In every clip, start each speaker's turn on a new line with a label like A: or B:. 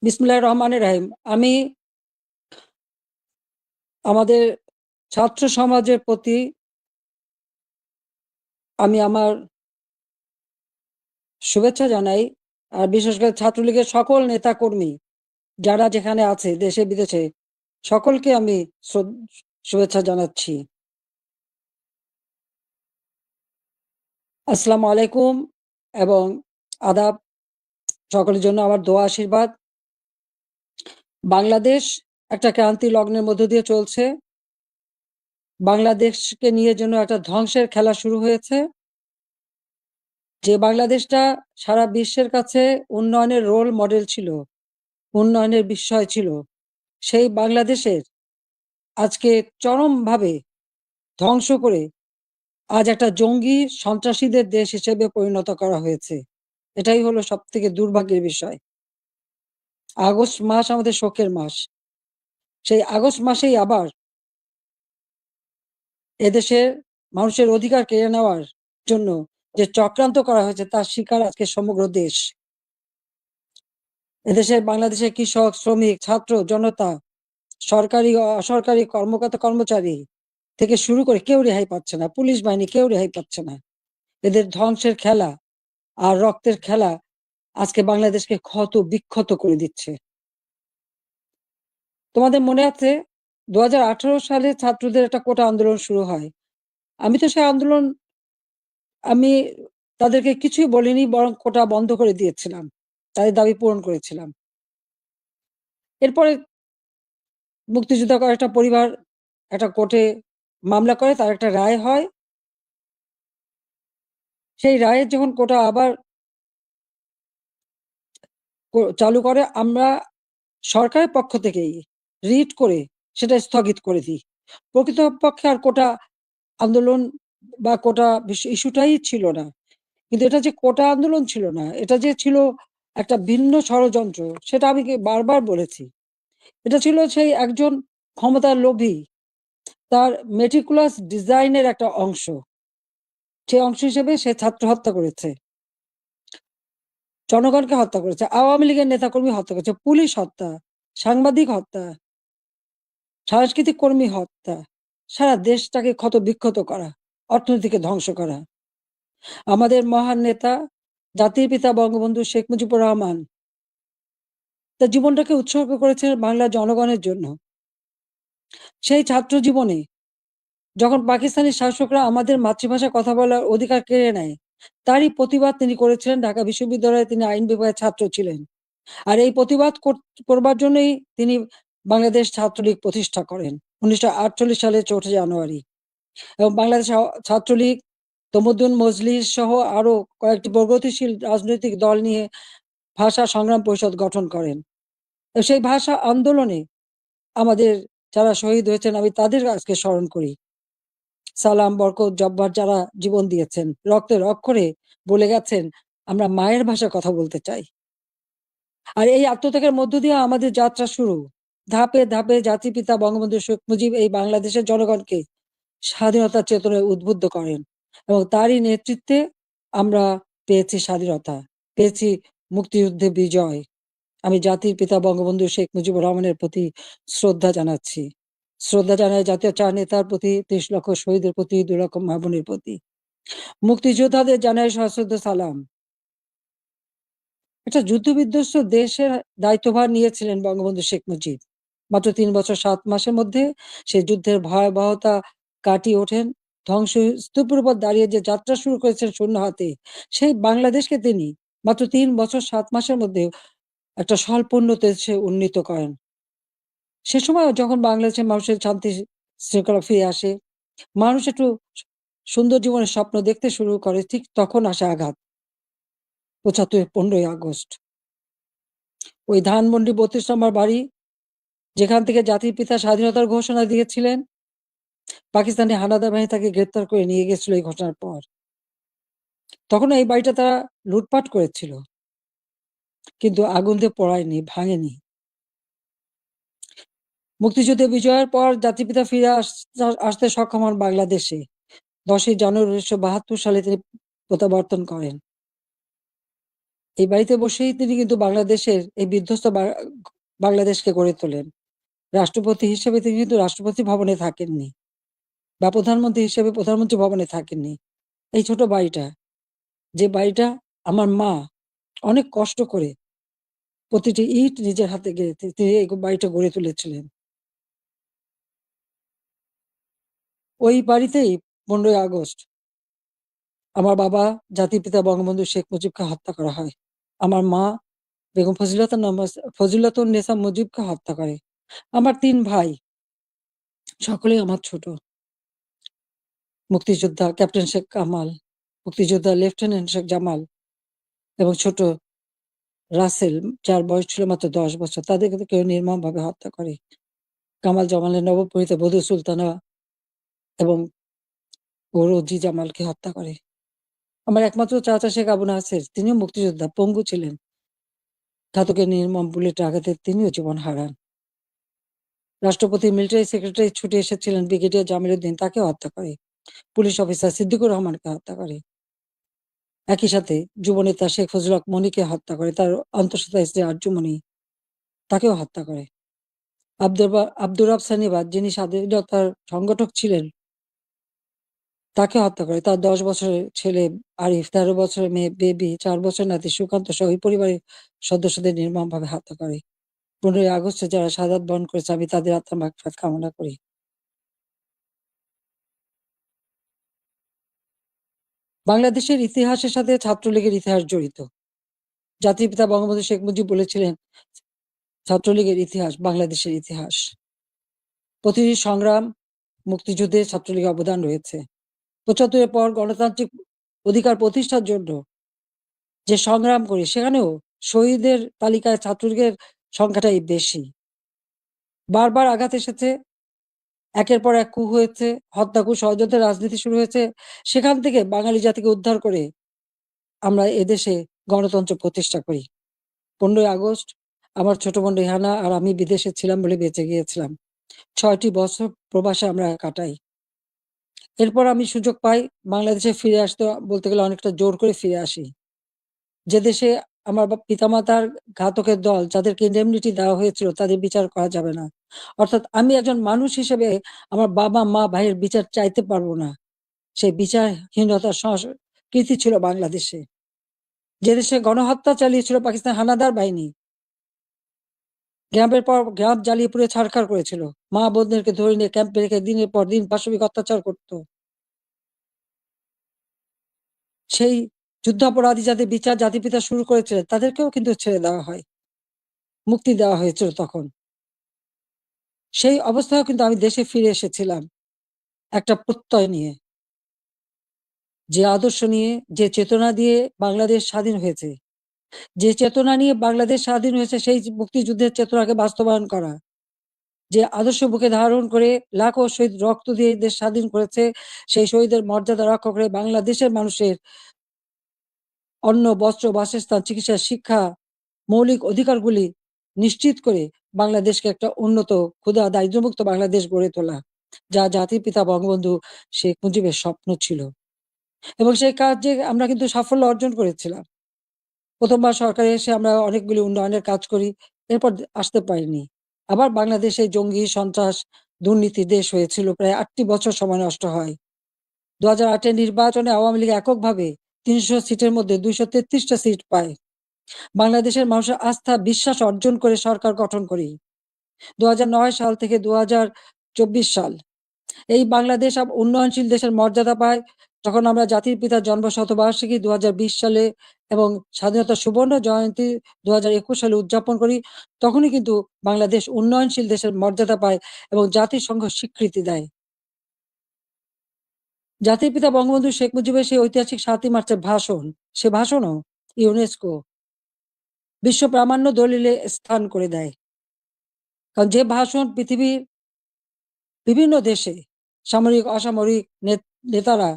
A: বিসমিল্লাহির রহমানির রহিম। আমি আমাদের ছাত্র সমাজের প্রতি আমি আমার শুভেচ্ছা জানাই। আর বিশেষ করে ছাত্রলীগের সকল নেতাকর্মী যারা যেখানে আছে দেশে বিদেশে, সকলকে আমি শুভেচ্ছা জানাচ্ছি। আসসালামু আলাইকুম এবং আদাব। সকলের জন্য আমার দোয়া আশীর্বাদ। বাংলাদেশ একটা ক্রান্তি লগ্নের মধ্য দিয়ে চলছে। বাংলাদেশকে নিয়ে যেন একটা ধ্বংসের খেলা শুরু হয়েছে। যে বাংলাদেশটা সারা বিশ্বের কাছে উন্নয়নের রোল মডেল ছিল, উন্নয়নের বিষয় ছিল, সেই বাংলাদেশের আজকে চরমভাবে ধ্বংস করে আজ একটা জঙ্গি সন্ত্রাসীদের দেশ হিসেবে পরিণত করা হয়েছে। এটাই হলো সব থেকে দুর্ভাগ্যের বিষয়। আগস্ট মাস আমাদের শোকের মাস। সেই আগস্ট মাসেই আবার এদেশের মানুষের অধিকার কেড়ে নেওয়ার জন্য যে চক্রান্ত করা হয়েছে তার শিকার আজকে সমগ্র দেশ। এদেশের বাংলাদেশের কৃষক, শ্রমিক, ছাত্র, জনতা, সরকারি ও অসরকারি কর্মকর্তা কর্মচারী থেকে শুরু করে কেউ রেহাই পাচ্ছে না, পুলিশ বাহিনী কেউ রেহাই পাচ্ছে না। এদের ধ্বংসের খেলা আর রক্তের খেলা আজকে বাংলাদেশকে ক্ষত বিক্ষত করে দিচ্ছে। তোমাদের মনে আছে 2018 সালে ছাত্রদের একটা কোটা আন্দোলন শুরু হয়। আমি তো সেই আন্দোলন আমি তাদেরকে কিছুই বলিনি, বরং কোটা বন্ধ করে দিয়েছিলাম, তাদের দাবি পূরণ করেছিলাম। এরপরে মুক্তিযোদ্ধা কয়েকটা পরিবার একটা কোর্টে মামলা করে, তার একটা রায় হয়। সেই রায়ের যখন কোটা আবার চালু করে, আমরা সরকারের পক্ষ থেকেই রিট করে সেটা স্থগিত করে দিই। প্রকৃতপক্ষে আর কোটা আন্দোলন বা কোটা ইস্যুটাই ছিল না। কিন্তু এটা যে কোটা আন্দোলন ছিল না, এটা যে ছিল একটা ভিন্ন ষড়যন্ত্র, সেটা আমি বারবার বলেছি। এটা ছিল সেই একজন ক্ষমতার লোভী, তার মেটিকুলাস ডিজাইনের একটা অংশ। সেই অংশ হিসেবে সে ছাত্র হত্যা করেছে, জনগণকে হত্যা করেছে, আওয়ামী লীগের নেতাকর্মী হত্যা করেছে, পুলিশ হত্যা, সাংবাদিক হত্যা, সাংস্কৃতিক কর্মী হত্যা, সারা দেশটাকে ক্ষত বিক্ষত করা, অর্থনীতিকে ধ্বংস করা। আমাদের মহান নেতা জাতির পিতা বঙ্গবন্ধু শেখ মুজিবুর রহমান তার জীবনটাকে উৎসর্গ করেছেন বাংলার জনগণের জন্য। সেই ছাত্র জীবনে যখন পাকিস্তানি শাসকরা আমাদের মাতৃভাষায় কথা বলার অধিকার কেড়ে নেয়, তারই প্রতিবাদ তিনি করেছিলেন। ঢাকা বিশ্ববিদ্যালয়ে তিনি আইন বিভাগের ছাত্র ছিলেন। আর এই প্রতিবাদ করবার জন্যই তিনি বাংলাদেশ ছাত্রলীগ প্রতিষ্ঠা করেন 1948 সালের 4 জানুয়ারি। এবং বাংলাদেশ ছাত্রলীগ তমুদ্দুন মজলিস সহ আরো কয়েকটি প্রগতিশীল রাজনৈতিক দল নিয়ে ভাষা সংগ্রাম পরিষদ গঠন করেন। সেই ভাষা আন্দোলনে আমাদের যারা শহীদ হয়েছেন, আমি তাদের আজকে স্মরণ করি। সালাম, বরকত, জব্বার যারা জীবন দিয়েছেন, রক্তের অক্ষরে বলে গেছেন আমরা মায়ের ভাষায় কথা বলতে চাই। আর এই আত্মত্যাগের মধ্য দিয়ে আমাদের যাত্রা শুরু। ধাপে ধাপে জাতির পিতা বঙ্গবন্ধু শেখ মুজিব এই বাংলাদেশের জনগণকে স্বাধীনতার চেতনায় উদ্বুদ্ধ করেন এবং তারই নেতৃত্বে আমরা পেয়েছি স্বাধীনতা, পেয়েছি মুক্তিযুদ্ধে বিজয়। আমি জাতির পিতা বঙ্গবন্ধু শেখ মুজিবুর রহমানের প্রতি শ্রদ্ধা জানাচ্ছি। শ্রদ্ধা জানাই জাতীয় চার নেতার প্রতি, 30 লক্ষ শহীদের প্রতি, 2 লক্ষ মা বোনের প্রতি। মুক্তিযোদ্ধাদের জানাই সশ্রদ্ধ সালাম। একটা যুদ্ধবিধ্বস্ত দেশের দায়িত্বভার নিয়েছিলেন বঙ্গবন্ধু শেখ মুজিব। মাত্র 3 বছর 7 মাসের মধ্যে সেই যুদ্ধের ভয়াবহতা কাটিয়ে ওঠেন। ধ্বংসস্তূপের উপর দাঁড়িয়ে যে যাত্রা শুরু করেছেন শূন্য হাতে, সেই বাংলাদেশকে তিনি মাত্র 3 বছর 7 মাসের মধ্যে একটা স্বল্পোন্নত দেশে উন্নীত করেন। সে সময় যখন বাংলাদেশের মানুষের শান্তি শৃঙ্খলা ফিরে আসে, মানুষ একটু সুন্দর জীবনের স্বপ্ন দেখতে শুরু করে, ঠিক তখন আসে আঘাত। 75 15ই আগস্ট। ওই ধানমন্ডি 32 নম্বর বাড়ি, যেখান থেকে জাতির পিতা স্বাধীনতার ঘোষণা দিয়েছিলেন, পাকিস্তানি হানাদার বাহিনী তাকে গ্রেপ্তার করে নিয়ে গেছিল এই ঘটনার পর। তখন এই বাড়িটা তারা লুটপাট করেছিল, কিন্তু আগুন দিয়ে পোড়ায়নি, ভাঙেনি। মুক্তিযুদ্ধে বিজয়ের পর জাতির পিতা ফিরে আসতে সক্ষম হন বাংলাদেশে। 10ই জানুয়ারি 1972 সালে তিনি প্রত্যাবর্তন করেন। এই বাড়িতে বসেই তিনি কিন্তু বাংলাদেশের এই বিধ্বস্ত বাংলাদেশকে গড়ে তোলেন। রাষ্ট্রপতি হিসেবে তিনি কিন্তু রাষ্ট্রপতি ভবনে থাকেননি বা প্রধানমন্ত্রী হিসেবে প্রধানমন্ত্রী ভবনে থাকেননি। এই ছোট বাড়িটা, যে বাড়িটা আমার মা অনেক কষ্ট করে প্রতিটি ইট নিজের হাতে গেড়ে তিনি এই বাড়িটা গড়ে তুলেছিলেন। ওই বাড়িতেই ১৫ই আগস্ট আমার বাবা জাতির পিতা বঙ্গবন্ধু শেখ মুজিবকে হত্যা করা হয়। আমার মা বেগম ফজিলাতুন্নেছা মুজিবকে হত্যা করে। আমার ৩ ভাই, সকলেই আমার ছোট। মুক্তিযোদ্ধা ক্যাপ্টেন শেখ কামাল, মুক্তিযোদ্ধা লেফটেন্যান্ট শেখ জামাল এবং ছোট রাসেল, যার বয়স ছিল মাত্র ১০ বছর। তাদেরকে কেউ নির্মমভাবে হত্যা করে। কামাল জামালের নবপরিণীতা বধূ সুলতানা এবং রোজি জামালকে হত্যা করে। আমার একমাত্র চাচা শেখ আবু নাসের, তিনিও মুক্তিযোদ্ধা, পঙ্গু ছিলেন। ঘাতকের নির্মম বুলেটের আঘাতে তিনিও জীবন হারান। রাষ্ট্রপতির মিলিটারি সেক্রেটারি ছুটে এসেছিলেন ব্রিগেডিয়ার জামিল উদ্দিন, তাকেও হত্যা করে। পুলিশ অফিসার সিদ্দিকুর রহমানকে হত্যা করে। একই সাথে যুবনেতা শেখ ফজলুল হক মনিকে হত্যা করে, তার অন্তঃসত্ত্বা স্ত্রী আরজুমনি, তাকেও হত্যা করে। আব্দুর রব সানিবাদ, যিনি স্বাধীনতার সংগঠক ছিলেন, তাকে হত্যা করে। তার ১০ বছরের ছেলে আরিফ, ১৩ বছরের মেয়ে বেবি, ৪ বছরের নাতি সুকান্ত সহ ওই পরিবারের সদস্যদের নির্মমভাবে হত্যা করে। ১৫ই আগস্টে যারা শাহাদাত বরণ করেছে, আমি তাদের আত্মার মাগফিরাত কামনা করি। বাংলাদেশের ইতিহাসের সাথে ছাত্রলীগের ইতিহাস জড়িত। জাতির পিতা বঙ্গবন্ধু শেখ মুজিব বলেছিলেন, ছাত্রলীগের ইতিহাস বাংলাদেশের ইতিহাস। প্রতিটি সংগ্রাম, মুক্তিযুদ্ধে ছাত্রলীগের অবদান রয়েছে। ৭৫ এর পর গণতান্ত্রিক অধিকার প্রতিষ্ঠার জন্য যে সংগ্রাম করি, সেখানেও শহীদের তালিকায় ছাত্রলীগের সংখ্যাটাই বেশি। বারবার আঘাত এসেছে, একের পর এক কূপ হয়েছে, হত্যা, কূপ, ষড়যন্ত্রের রাজনীতি শুরু হয়েছে। সেখান থেকে বাঙালি জাতিকে উদ্ধার করে আমরা এদেশে গণতন্ত্র প্রতিষ্ঠা করি। ১৫ই আগস্ট আমার ছোট বোন রেহানা আর আমি বিদেশে ছিলাম বলে বেঁচে গিয়েছিলাম। ৬টি বছর প্রবাসে আমরা কাটাই। এরপর আমি সুযোগ পাই বাংলাদেশে ফিরে আসতে, বলতে গেলে অনেকটা জোর করে ফিরে আসি। যে দেশে আমার পিতামাতার ঘাতকের দল, যাদেরকে ইন্ডেমনিটি দেওয়া হয়েছিল, তাদের বিচার করা যাবে না। অর্থাৎ আমি একজন মানুষ হিসেবে আমার বাবা, মা, ভাইয়ের বিচার চাইতে পারবো না। সেই বিচারহীনতার সংস্কৃতি ছিল বাংলাদেশে। যে দেশে গণহত্যা চালিয়েছিল পাকিস্তান হানাদার বাহিনী, গ্রামের পর গ্রাম জ্বালিয়ে পুড়ে ছারখার করেছিল। মা বোনদেরকে ধরে নিয়ে ক্যাম্পে রেখে দিনের পর দিন পাশবিক অত্যাচার করত। সেই যুদ্ধাপরাধী যাদের বিচার জাতির পিতা শুরু করেছিলেন, তাদেরকেও কিন্তু ছেড়ে দেওয়া হয়, মুক্তি দেওয়া হয়েছিল তখন। সেই অবস্থায়ও কিন্তু আমি দেশে ফিরে এসেছিলাম একটা প্রত্যয় নিয়ে, যে আদর্শ নিয়ে, যে চেতনা দিয়ে বাংলাদেশ স্বাধীন হয়েছে, যে চেতনা নিয়ে বাংলাদেশ স্বাধীন হয়েছে, সেই মুক্তিযুদ্ধের চেতনাকে বাস্তবায়ন করা। যে আদর্শ বুকে ধারণ করে লাখো শহীদ রক্ত দিয়ে দেশ স্বাধীন করেছে, সেই শহীদের মর্যাদা রক্ষা করে বাংলাদেশের মানুষের অন্ন, বস্ত্র, বাসস্থান, চিকিৎসা, শিক্ষা, মৌলিক অধিকারগুলি নিশ্চিত করে বাংলাদেশকে একটা উন্নত, ক্ষুধা, দারিদ্র্যমুক্ত বাংলাদেশ গড়ে তোলা, যা জাতির পিতা বঙ্গবন্ধু শেখ মুজিবের স্বপ্ন ছিল। এবং সেই কাজে আমরা কিন্তু সাফল্য অর্জন করেছিলাম। ১ম বার সরকারে এসে আমরা অনেকগুলি উন্নয়নের কাজ করি। এরপর আসতে পারিনি। আবার বাংলাদেশে জঙ্গি, সন্ত্রাস, দুর্নীতির দেশ হয়েছিল। প্রায় ৮টি বছর সময় নষ্ট হয়। ২০০৮ এর নির্বাচনে আওয়ামী লীগ এককভাবে ৩০০ সিটের মধ্যে ২৩৩ টা সিট পায়। বাংলাদেশের মানুষের আস্থা, বিশ্বাস অর্জন করে সরকার গঠন করি। ২০০৯ সাল থেকে ২০২৪ সাল এই বাংলাদেশ উন্নয়নশীল দেশের মর্যাদা পায়। যখন আমরা জাতির পিতার জন্মশতবার্ষিকী ২০২০ সালে এবং স্বাধীনতা সুবর্ণ জয়ন্তী ২০২১ সালে উদযাপন করি, তখনই কিন্তু বাংলাদেশ উন্নয়নশীল দেশের মর্যাদা পায় এবং জাতিসংঘ স্বীকৃতি দেয়। জাতির পিতা বঙ্গবন্ধু শেখ মুজিবের সেই ঐতিহাসিক ৭ই মার্চের ভাষণ, সে ভাষণও ইউনেস্কো বিশ্ব প্রামাণ্য দলিলে স্থান করে দেয়। কারণ যে ভাষণ পৃথিবীর বিভিন্ন দেশে সামরিক, অসামরিক নেতারা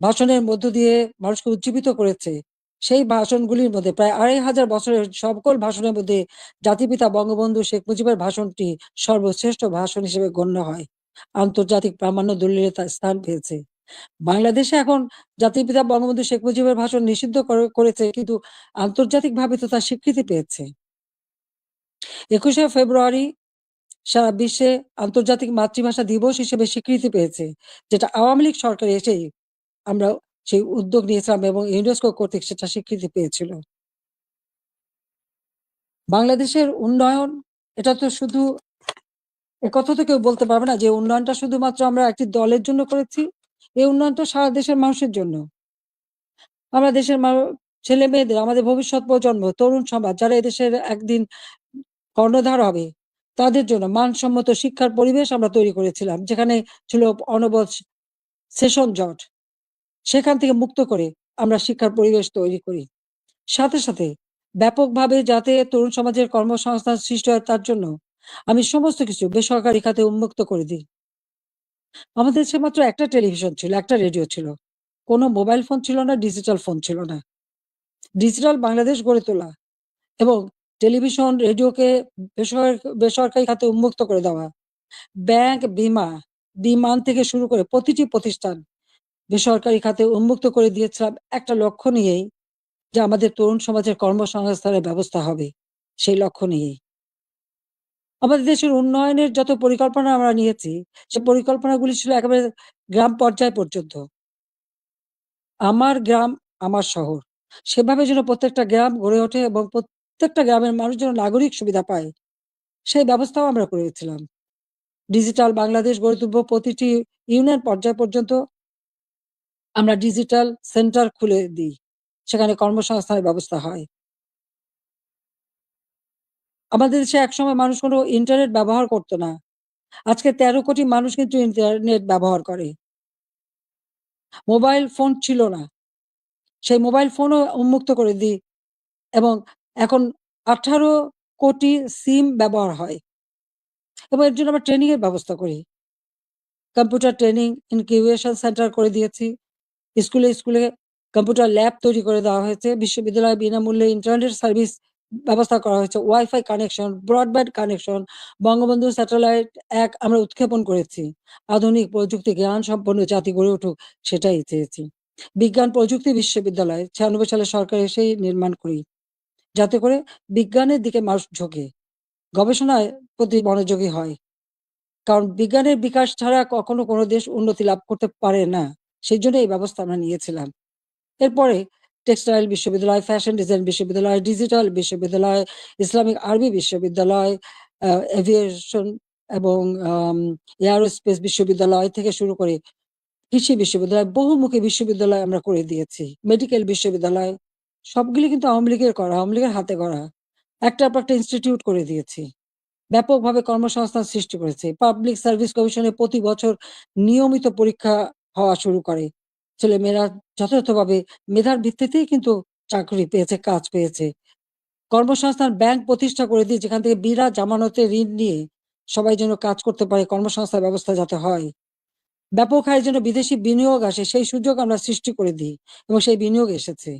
A: ভাষণের মধ্য দিয়ে মানুষকে উজ্জীবিত করেছে, সেই ভাষণগুলির মধ্যে প্রায় ২৫০০ বছরের সকল ভাষণের মধ্যে জাতিপিতা বঙ্গবন্ধু শেখ মুজিবের ভাষণটি সর্বশ্রেষ্ঠ ভাষণ হিসেবে গণ্য হয়। আন্তর্জাতিক প্রামাণ্য দলিলে তার স্থান পেয়েছে। বাংলাদেশে এখন জাতির পিতা বঙ্গবন্ধু শেখ মুজিবের ভাষণ নিষিদ্ধ করেছে, কিন্তু আন্তর্জাতিকভাবে তো তার স্বীকৃতি পেয়েছে। ২১শে ফেব্রুয়ারি সারা বিশ্বে আন্তর্জাতিক মাতৃভাষা দিবস হিসেবে স্বীকৃতি পেয়েছে, যেটা আওয়ামী লীগ সরকার এসেই আমরা সেই উদ্যোগ নিয়েছিলাম এবং ইউনেস্কো কর্তৃক সেটা স্বীকৃতি পেয়েছিল। বাংলাদেশের উন্নয়ন, এটা তো শুধু একথা তো কেউ বলতে পারবে না যে উন্নয়নটা শুধুমাত্র আমরা একটি দলের জন্য করেছি। এই উন্নয়নটা সারা দেশের মানুষের জন্য। আমরা দেশের ছেলে মেয়েদের, আমাদের ভবিষ্যৎ প্রজন্ম, তরুণ সমাজ যারা এদেশের একদিন কর্ণধার হবে, তাদের জন্য মানসম্মত শিক্ষার পরিবেশ আমরা তৈরি করেছিলাম, যেখানে ছিল অনবরত সেশন জট। সেখান থেকে মুক্ত করে আমরা শিক্ষার পরিবেশ তৈরি করি। সাথে, সাথে ব্যাপকভাবে যাতে তরুণ সমাজের কর্মসংস্থান সৃষ্টি হয়, তার জন্য আমি সমস্ত কিছু বেসরকারি খাতে উন্মুক্ত করে দিই। আমাদের দেশে মাত্র একটা টেলিভিশন ছিল, একটা রেডিও ছিল। কোনো মোবাইল ফোন ছিল না, ডিজিটাল ফোন ছিল না। ডিজিটাল বাংলাদেশ গড়ে তোলা এবং টেলিভিশন, রেডিওকে বেসরকারি খাতে উন্মুক্ত করে দেওয়া। ব্যাংক, বিমান থেকে শুরু করে প্রতিটি প্রতিষ্ঠান বেসরকারি খাতে উন্মুক্ত করে দিয়েছিলাম একটা লক্ষ্য নিয়েই, যে আমাদের তরুণ সমাজের কর্মসংস্থানের ব্যবস্থা হবে, সেই লক্ষ্য নিয়েই। আমাদের দেশের উন্নয়নের যত পরিকল্পনা আমরা নিয়েছি, সে পরিকল্পনাগুলি ছিল একেবারে গ্রাম পর্যায় পর্যন্ত। আমার গ্রাম, আমার শহর। সেভাবে যেন প্রত্যেকটা গ্রাম গড়ে ওঠে এবং প্রত্যেকটা গ্রামের মানুষ যেন নাগরিক সুবিধা পায়, সেই ব্যবস্থাও আমরা করেছিলাম। ডিজিটাল বাংলাদেশ গড়ে তুলব, প্রতিটি ইউনিয়ন পর্যায় পর্যন্ত আমরা ডিজিটাল সেন্টার খুলে দিই। সেখানে কর্মসংস্থানের ব্যবস্থা হয়। আমাদের দেশে একসময় মানুষ কোনো ইন্টারনেট ব্যবহার করত না। আজকে ১৩ কোটি মানুষ কিন্তু ইন্টারনেট ব্যবহার করে। মোবাইল ফোন ছিল না। সেই মোবাইল ফোনও উন্মুক্ত করে দিই এবং এখন ১৮ কোটি সিম ব্যবহার হয় এবং এর জন্য আমরা ট্রেনিং এর ব্যবস্থা করি। কম্পিউটার ট্রেনিং ইনকিউবেশন সেন্টার করে দিয়েছি। স্কুলে কম্পিউটার ল্যাব তৈরি করে দেওয়া হয়েছে। বিশ্ববিদ্যালয়ে বিনামূল্যে ইন্টারনেট সার্ভিস ব্যবস্থা করা হয়েছে। Wifi connection, broadband connection, Bangabandhu satellite ১ আমরা উৎক্ষেপণ করেছি। আধুনিক প্রযুক্তি জ্ঞান সম্পন্ন জাতি গড়ে উঠুক, সেটাই চেয়েছি। বিজ্ঞান প্রযুক্তি বিশ্ববিদ্যালয় ৯৬ সালে সরকার এসেই নির্মাণ করি, যাতে করে বিজ্ঞানের দিকে মানুষ ঝোঁকে, গবেষণায় প্রতি মনোযোগী হয়। কারণ বিজ্ঞানের বিকাশ ছাড়া কখনো কোনো দেশ উন্নতি লাভ করতে পারে না। সেইজন্য এই ব্যবস্থা আমরা নিয়েছিলাম। এরপরে টেক্সটাইল বিশ্ববিদ্যালয়, ফ্যাশন ডিজাইন বিশ্ববিদ্যালয়, ডিজিটাল বিশ্ববিদ্যালয়, ইসলামিক আরবি বিশ্ববিদ্যালয়, আ এভিয়েশন এবং এয়ারোস্পেস বিশ্ববিদ্যালয় থেকে শুরু করে কৃষি বিশ্ববিদ্যালয়, বহুমুখী বিশ্ববিদ্যালয় আমরা করে দিয়েছি। মেডিকেল বিশ্ববিদ্যালয়, সবগুলি কিন্তু আওয়ামী লীগের করা, আওয়ামী লীগের হাতে গড়া। একটার পর একটা ইনস্টিটিউট করে দিয়েছি। ব্যাপকভাবে কর্মসংস্থান সৃষ্টি করেছে। পাবলিক সার্ভিস কমিশনে প্রতি বছর নিয়মিত পরীক্ষা হওয়া শুরু করে। ছেলেমেয়েরা যথাযথভাবে মেধার ভিত্তিতেই কিন্তু চাকরি পেয়েছে, কাজ পেয়েছে। কর্মসংস্থান ব্যাংক প্রতিষ্ঠা করে দিই, যেখান থেকে বিনা জামানতে ঋণ নিয়ে সবাই যেন কাজ করতে পারে, কর্মসংস্থান ব্যবস্থা যাতে হয়। ব্যাপক হারে যেন বিদেশি বিনিয়োগ আসে, সেই সুযোগ আমরা সৃষ্টি করে দিই এবং সেই বিনিয়োগ এসেছে।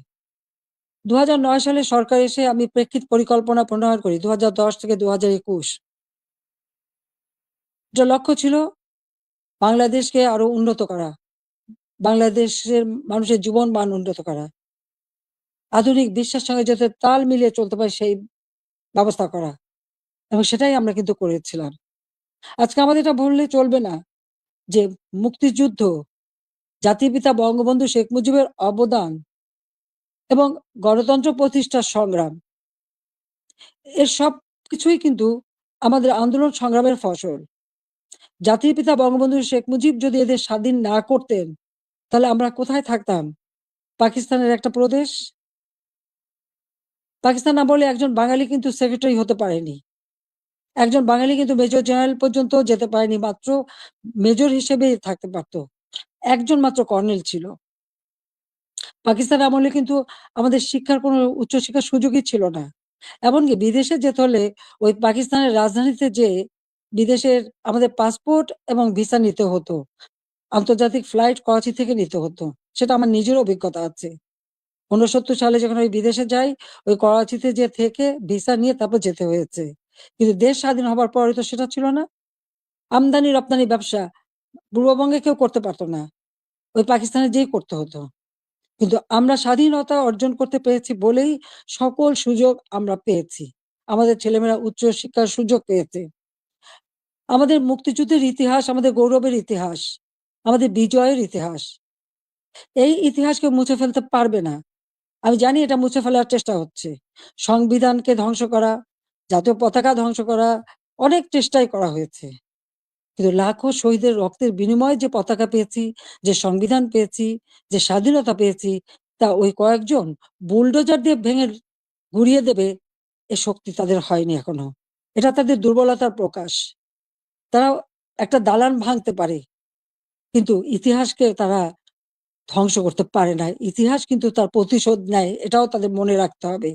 A: ২০০৯ সালে সরকার এসে আমি প্রেক্ষিত পরিকল্পনা প্রণয়ন করি ২০১০ থেকে ২০২১। যার লক্ষ্য ছিল বাংলাদেশকে আরো উন্নত করা, বাংলাদেশের মানুষের জীবন মান উন্নত করা, আধুনিক বিশ্বের সঙ্গে যাতে তাল মিলিয়ে চলতে পারে সেই ব্যবস্থা করা এবং সেটাই আমরা কিন্তু করেছিলাম। আজকে আমাদের এটা ভুললে চলবে না যে মুক্তিযুদ্ধ, জাতির পিতা বঙ্গবন্ধু শেখ মুজিবের অবদান এবং গণতন্ত্র প্রতিষ্ঠার সংগ্রাম, এর সবকিছুই কিন্তু আমাদের আন্দোলন সংগ্রামের ফসল। জাতির পিতা বঙ্গবন্ধু শেখ মুজিব যদি এদের স্বাধীন না করতেন, তাহলে আমরা কোথায় থাকতাম? পাকিস্তানের একটা প্রদেশ। পাকিস্তান না বলে একজন বাঙালি কিন্তু সেক্রেটারি হতে পারেনি। একজন বাঙালি কিন্তু মেজর জেনারেল পর্যন্ত যেতে পারেনি, মাত্র মেজর হিসেবেই থাকতে পারত। একজন মাত্র কর্নেল ছিল। পাকিস্তান আমলে কিন্তু আমাদের শিক্ষার কোনো উচ্চশিক্ষার সুযোগই ছিল না। এমনকি বিদেশে যেতে হলে ওই পাকিস্তানের রাজধানীতে যেয়ে বিদেশের আমাদের পাসপোর্ট এবং ভিসা নিতে হতো। আন্তর্জাতিক ফ্লাইট করাচি থেকে নিতে হতো। সেটা আমার নিজের অভিজ্ঞতা আছে। ৬৯ সালে যখন আমি বিদেশে যাই, ওই করাচিতে যেয়ে থেকে ভিসা নিয়ে তারপর যেতে হয়েছে। কিন্তু দেশ স্বাধীন হবার পরে তো সেটা ছিল না। আমদানি রপ্তানি ব্যবসা পূর্ববঙ্গে কেউ করতে পারত না। ওই পাকিস্তানে যেই করতে হতো। কিন্তু আমরা স্বাধীনতা অর্জন করতে পেরেছি বলেই সকল সুযোগ আমরা পেয়েছি। আমাদের ছেলেমেয়েরা উচ্চ শিক্ষার সুযোগ পেয়েছে। আমাদের মুক্তিযুদ্ধের ইতিহাস আমাদের গৌরবের ইতিহাস, আমাদের বিজয়ের ইতিহাস। এই ইতিহাসকে মুছে ফেলতে পারবে না। আমি জানি এটা মুছে ফেলার চেষ্টা হচ্ছে। সংবিধানকে ধ্বংস করা, জাতীয় পতাকা ধ্বংস করা, অনেক চেষ্টাই করা হয়েছে। কিন্তু লাখো শহীদের রক্তের বিনিময়ে যে পতাকা পেয়েছি, যে সংবিধান পেয়েছি, যে স্বাধীনতা পেয়েছি, তা ওই কয়েকজন বুলডোজার দিয়ে ভেঙে গুঁড়িয়ে দেবে এ শক্তি তাদের হয়নি এখনো। এটা তাদের দুর্বলতার প্রকাশ। তারা একটা দালান ভাঙতে পারে, কিন্তু ইতিহাসকে তারা ধ্বংস করতে পারে না। ইতিহাস কিন্তু তার প্রতিশোধ নেয়, এটাও তাদের মনে রাখতে হবে।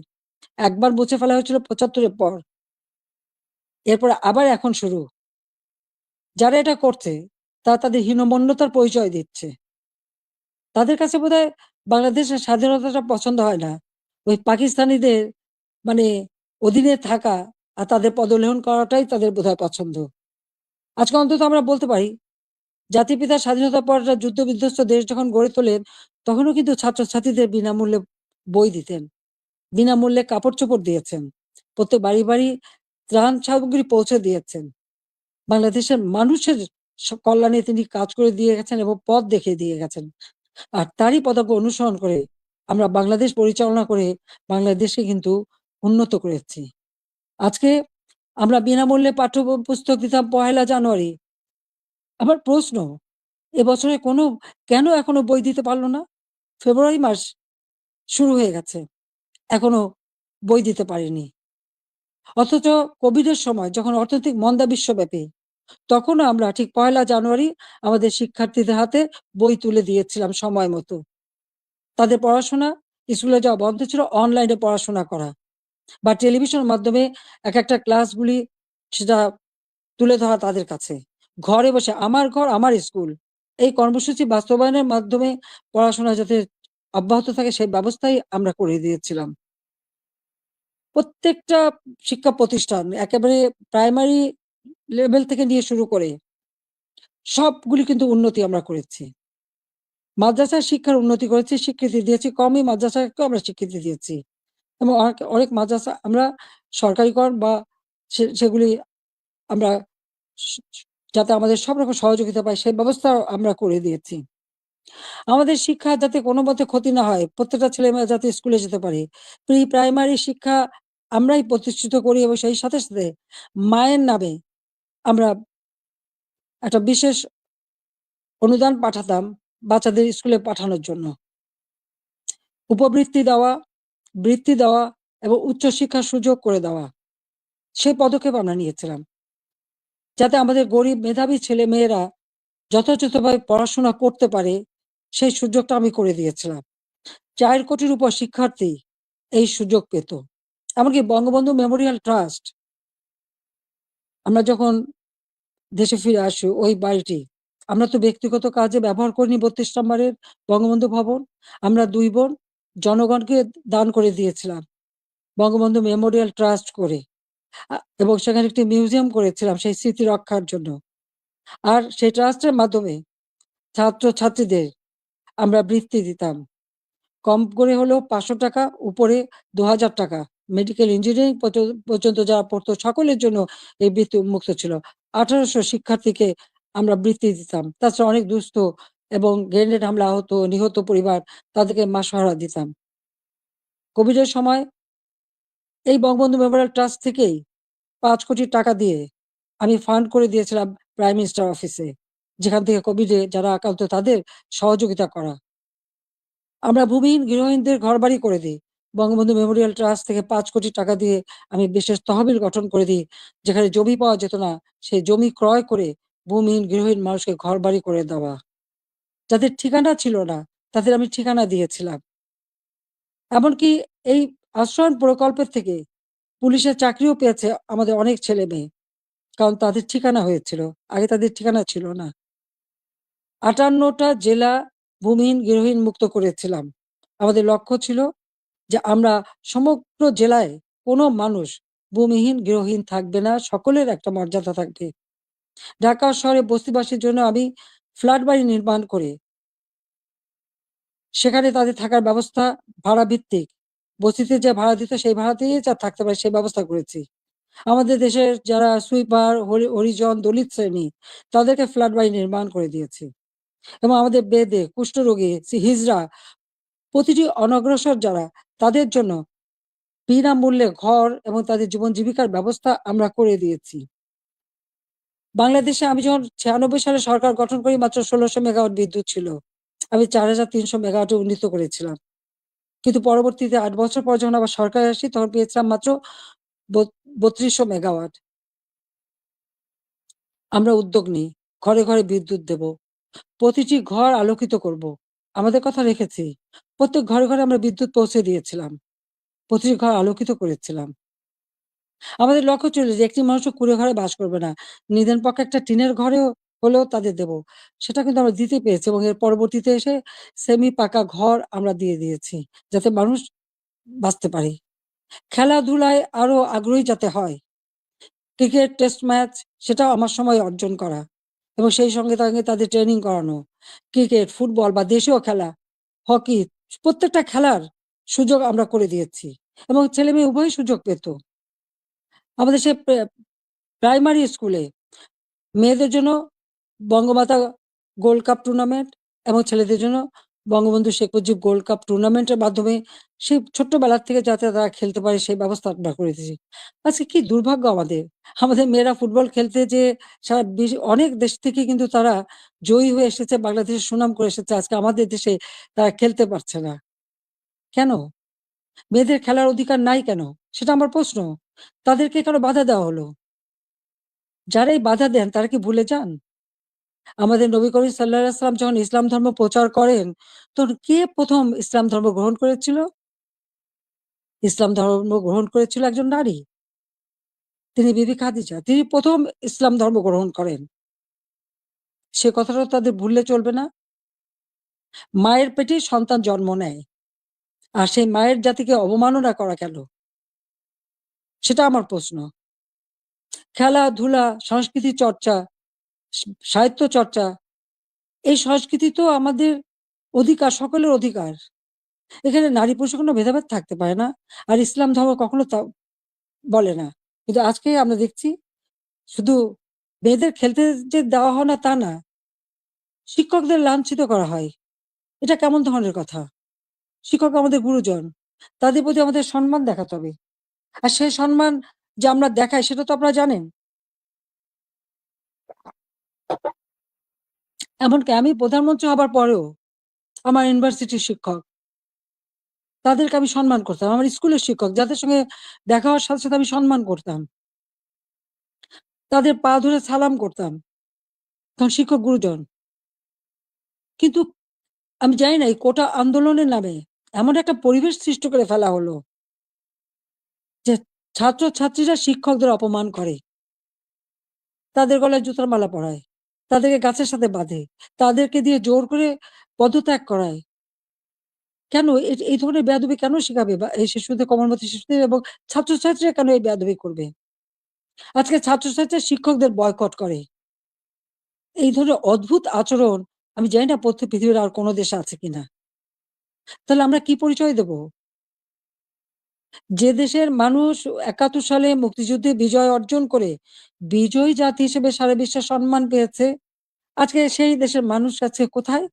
A: একবার মুছে ফেলা হয়েছিল ৭৫ এর পর, এরপর আবার এখন শুরু। যারা এটা করছে তারা তাদের হীনমন্যতার পরিচয় দিচ্ছে। তাদের কাছে বোধহয় বাংলাদেশের স্বাধীনতাটা পছন্দ হয় না। ওই পাকিস্তানিদের মানে অধীনে থাকা আর তাদের পদলেহন করাটাই তাদের বোধহয় পছন্দ। আজকে অন্তত আমরা বলতে পারি, জাতির পিতা স্বাধীনতার পর যুদ্ধ বিধ্বস্ত দেশ যখন গড়ে তোলেন, তখনও কিন্তু ছাত্রছাত্রীদের বিনামূল্যে বই দিতেন, বিনামূল্যে কাপড়-চোপড় দিয়েছেন। প্রত্যেক বাড়ি, বাড়ি ত্রাণ সামগ্রী পৌঁছে দিয়েছেন। বাংলাদেশের মানুষের কল্যাণে তিনি কাজ করে দিয়ে গেছেন এবং পথ দেখিয়ে দিয়ে গেছেন। আর তারই পতাকা অনুসরণ করে আমরা বাংলাদেশ পরিচালনা করে বাংলাদেশকে কিন্তু উন্নত করেছি। আজকে আমরা বিনামূল্যে পুস্তক দিতাম ১লা জানুয়ারি। আমার প্রশ্ন, এবছরে কেন এখনো বই দিতে পারল না? ফেব্রুয়ারি মাস শুরু হয়ে গেছে, এখনো বই দিতে পারেনি। অথচ কোভিডের সময় যখন অর্থনৈতিক মন্দা বিশ্বব্যাপী, তখনও আমরা ঠিক ১লা জানুয়ারি আমাদের শিক্ষার্থীদের হাতে বই তুলে দিয়েছিলাম সময় মতো। তাদের পড়াশোনা, স্কুলে যাওয়া বন্ধ ছিল, অনলাইনে পড়াশোনা করা বা টেলিভিশনের মাধ্যমে একটা ক্লাসগুলি সেটা তুলে ধরা তাদের কাছে। ঘরে বসে আমার ঘর আমার স্কুল, এই কর্মসূচি বাস্তবায়নের মাধ্যমে পড়াশোনা যাতে অব্যাহত থাকে সেই ব্যবস্থাই আমরা করে দিয়েছিলাম। প্রত্যেকটা শিক্ষা প্রতিষ্ঠান একেবারে প্রাইমারি লেভেল থেকে নিয়ে শুরু করে সবগুলি কিন্তু উন্নতি আমরা করেছি। মাদ্রাসার শিক্ষার উন্নতি করেছি, স্বীকৃতি দিয়েছি। কওমি মাদ্রাসাকেও আমরা স্বীকৃতি দিয়েছি এবং অনেক মাদ্রাসা আমরা সরকারিকরণ বা সেগুলি আমরা স যাতে আমাদের সব রকম সহযোগিতা পায় সেই ব্যবস্থাও আমরা করে দিয়েছি। আমাদের শিক্ষা যাতে কোনোমতে ক্ষতি না হয়, প্রত্যেকটা ছেলেমেয়ে যাতে স্কুলে যেতে পারে। প্রাইমারি শিক্ষা আমরাই প্রতিষ্ঠিত করি এবং সেই সাথে, সাথে মায়ের নামে আমরা একটা বিশেষ অনুদান পাঠাতাম বাচ্চাদের স্কুলে পাঠানোর জন্য। উপবৃত্তি দেওয়া, বৃত্তি দেওয়া এবং উচ্চশিক্ষার সুযোগ করে দেওয়া। সেই পদক্ষেপ আমরা নিয়েছিলাম। যাতে আমাদের গরিব মেধাবী ছেলেমেয়েরা যথাযথভাবে পড়াশোনা করতে পারে, সেই সুযোগটা আমি করে দিয়েছিলাম। ৪ কোটির উপর শিক্ষার্থী এই সুযোগ পেত। এমনকি বঙ্গবন্ধু মেমোরিয়াল ট্রাস্ট, আমরা যখন দেশে ফিরে আসি ওই বাড়িটি আমরা তো ব্যক্তিগত কাজে ব্যবহার করিনি। ৩২ নম্বরের বঙ্গবন্ধু ভবন আমরা ২ বোন জনগণকে দান করে দিয়েছিলাম বঙ্গবন্ধু মেমোরিয়াল ট্রাস্ট করে। এবং সেখানে একটি মিউজিয়াম করেছিলাম সেই স্মৃতি রক্ষার জন্য। আর সেই ট্রাস্টের মাধ্যমে ছাত্রছাত্রীদের আমরা বৃত্তি দিতাম। কম করে হলেও ৳৫০০, উপরে ৳২,০০০। মেডিকেল ইঞ্জিনিয়ারিং পর্যন্ত যারা পড়তো সকলের জন্য এই বৃত্তি উন্মুক্ত ছিল। ১৮০০ শিক্ষার্থীকে আমরা বৃত্তি দিতাম। তাছাড়া অনেক দুস্থ এবং গ্রেনেড হামলা আহত, নিহত পরিবার তাদেরকে মাসোহারা দিতাম। কোভিডের সময় এই বঙ্গবন্ধু মেমোরিয়াল ট্রাস্ট থেকেই ৫ কোটি টাকা দিয়ে আমি ফান্ড করে দিয়েছিলাম প্রাইম মিনিস্টার অফিসে, যেখান থেকে কোভিডে যারা আক্রান্ত তাদের সহযোগিতা করা। আমরা ভূমিহীন গৃহহীনদের ঘরবাড়ি করে দিই। বঙ্গবন্ধু মেমোরিয়াল ট্রাস্ট থেকে ৫ কোটি টাকা দিয়ে আমি বিশেষ তহবিল গঠন করে দিই। যেখানে জমি পাওয়া যেত না, সেই জমি ক্রয় করে ভূমিহীন গৃহহীন মানুষকে ঘরবাড়ি করে দেওয়া। যাদের ঠিকানা ছিল না, তাদের আমি ঠিকানা দিয়েছিলাম। এমনকি এই আশ্রয়ণ প্রকল্পের থেকে পুলিশের চাকরিও পেয়েছে আমাদের অনেক ছেলেমেয়ে। কারণ তাদের ঠিকানা হয়েছিল। আগে তাদের ঠিকানা ছিল না। ৫৮ টা জেলা ভূমিহীন গৃহহীন মুক্ত করেছিলাম। আমাদের লক্ষ্য ছিল যে আমরা সমগ্র জেলায় কোনো মানুষ ভূমিহীন গৃহহীন থাকবে না, সকলের একটা মর্যাদা থাকবে। ঢাকা শহরে বস্তিবাসীর জন্য আমি ফ্ল্যাট বাড়ি নির্মাণ করে সেখানে তাদের থাকার ব্যবস্থা ভাড়া ভিত্তিক। বস্তিতে যে ভাড়া দিত সেই ভাড়াতেই থাকতে পারে সেই ব্যবস্থা করেছি। আমাদের দেশের যারা সুইপার, হরিজন, দলিত শ্রেণী তাদেরকে ফ্ল্যাট বাড়ি নির্মাণ করে দিয়েছি। এবং আমাদের বেদে, কুষ্ঠরোগী, হিজড়া প্রতিটি অনগ্রসর যারা তাদের জন্য বিনামূল্যে ঘর এবং তাদের জীবন জীবিকার ব্যবস্থা আমরা করে দিয়েছি। বাংলাদেশে আমি যখন 96 সালে সরকার গঠন করি মাত্র 1600 মেগাওয়াট বিদ্যুৎ ছিল। আমি 4300 মেগাওয়াটে উন্নীত করেছিলাম। কিন্তু পরবর্তীতে 8 বছর পর যখন আবার সরকারে আসি তখন পেয়েছিলাম মাত্র 3200 মেগাওয়াট। আমরা উদ্যোগ নিই, ঘরে ঘরে বিদ্যুৎ দেব, প্রতিটি ঘর আলোকিত করব। আমাদের কথা রেখেছি। প্রত্যেক ঘরে ঘরে আমরা বিদ্যুৎ পৌঁছে দিয়েছিলাম, প্রতিটি ঘর আলোকিত করেছিলাম। আমাদের লক্ষ্য ছিল যে একটি মানুষও কুঁড়ে ঘরে বাস করবে না, নিদেন পক্ষে একটা টিনের ঘরেও হলেও তাদের দেব। সেটা কিন্তু আমরা দিতে পেরেছি এবং এর পরবর্তীতে এসে সেমি পাকা ঘর আমরা দিয়ে দিয়েছি, যাতে মানুষ বাঁচতে পারে। খেলাধুলায় আরো আগ্রহী যাতে হয়, ক্রিকেট টেস্ট ম্যাচ সেটাও আমার সময় অর্জন করা এবং সেই সঙ্গে সঙ্গে তাদের ট্রেনিং করানো। ক্রিকেট, ফুটবল বা দেশীয় খেলা, হকি, প্রত্যেকটা খেলার সুযোগ আমরা করে দিয়েছি এবং ছেলে মেয়ে উভয়ই সুযোগ পেত। আমাদের সে প্রাইমারি স্কুলে মেয়েদের জন্য বঙ্গমাতা গোল্ড কাপ টুর্নামেন্ট এবং ছেলেদের জন্য বঙ্গবন্ধু শেখ মুজিব গোল্ড কাপ টুর্নামেন্টের মাধ্যমে সেই ছোট্টবেলা থেকে যাতে তারা খেলতে পারে সেই ব্যবস্থা আমরা করে দিয়েছি। আজকে কি দুর্ভাগ্য আমাদের! আমাদের মেয়েরা ফুটবল খেলতে যেয়ে সারা অনেক দেশ থেকে কিন্তু তারা জয়ী হয়ে এসেছে, বাংলাদেশের সুনাম করে এসেছে। আজকে আমাদের দেশে তারা খেলতে পারছে না। কেন? মেয়েদের খেলার অধিকার নাই কেন? সেটা আমার প্রশ্ন। তাদেরকে কেন বাধা দেওয়া হলো? যারা এই বাধা দেন তারা কি ভুলে যান? আমাদের নবী করিম সাল্লাল্লাহু আলাইহি ওয়াসাল্লাম যখন ইসলাম ধর্ম প্রচার করেন, তখন কে ১ম ইসলাম ধর্ম গ্রহণ করেছিল? ইসলাম ধর্ম গ্রহণ করেছিল একজন নারী। তিনি বিবি খাদিজা। তিনি ১ম ইসলাম ধর্ম গ্রহণ করেন। সে কথাটা তাদের ভুললে চলবে না। মায়ের পেটেই সন্তান জন্ম নেয়। আর সেই মায়ের জাতিকে অবমাননা করা কেন? সেটা আমার প্রশ্ন। খেলাধুলা, সংস্কৃতি চর্চা, স সাহিত্য চর্চা, এই সংস্কৃতি তো আমাদের অধিকার, সকলের অধিকার। এখানে নারী পুরুষের কোনো ভেদাভেদ থাকতে পারে না। আর ইসলাম ধর্ম কখনো তা বলে না। কিন্তু আজকে আমরা দেখছি শুধু মেয়েদের খেলতে যে দেওয়া হয় না তা না। শিক্ষকদের লাঞ্ছিত করা হয়। এটা কেমন ধরনের কথা? শিক্ষক আমাদের গুরুজন। তাদের প্রতি আমাদের সম্মান দেখাতে হবে। আর সেই সম্মান যে আমরা দেখাই সেটা তো আপনারা জানেন। এমনকি আমি প্রধানমন্ত্রী হবার পরেও আমার ইউনিভার্সিটির শিক্ষক, তাদেরকে আমি সম্মান করতাম। আমার স্কুলের শিক্ষক যাদের সঙ্গে দেখা হওয়ার সাথে, সাথে আমি সম্মান করতাম। তাদের পা ধরে সালাম করতাম। কারণ শিক্ষক গুরুজন। কিন্তু আমি জানি না এই কোটা আন্দোলনের নামে এমন একটা পরিবেশ সৃষ্টি করে ফেলা হলো যে ছাত্রছাত্রীরা শিক্ষকদের অপমান করে। তাদের গলায় জুতার মালা পরায়। তাদেরকে গাছের সাথে বাঁধে। তাদেরকে দিয়ে জোর করে পদত্যাগ করায়। কেন এই ধরনের বেয়াদবি কেন শিখাবে বা এই শিশুদের কোমলমতি শিশুদের এবং ছাত্রছাত্রীরা কেন এই বেয়াদবি করবে? আজকে ছাত্রছাত্রীরা শিক্ষকদের বয়কট করে। এই ধরনের অদ্ভুত আচরণ আমি জানি না পৃথিবীর আর কোন দেশে আছে কিনা। তাহলে আমরা কি পরিচয় দেব? যে দেশের মানুষ ৭১ সালে মুক্তিযুদ্ধে বিজয় অর্জন করে বিজয়ী জাতি হিসেবে সারা বিশ্বে সম্মান পেয়েছে, আজকে সেই দেশের মানুষ আছে কোথায়?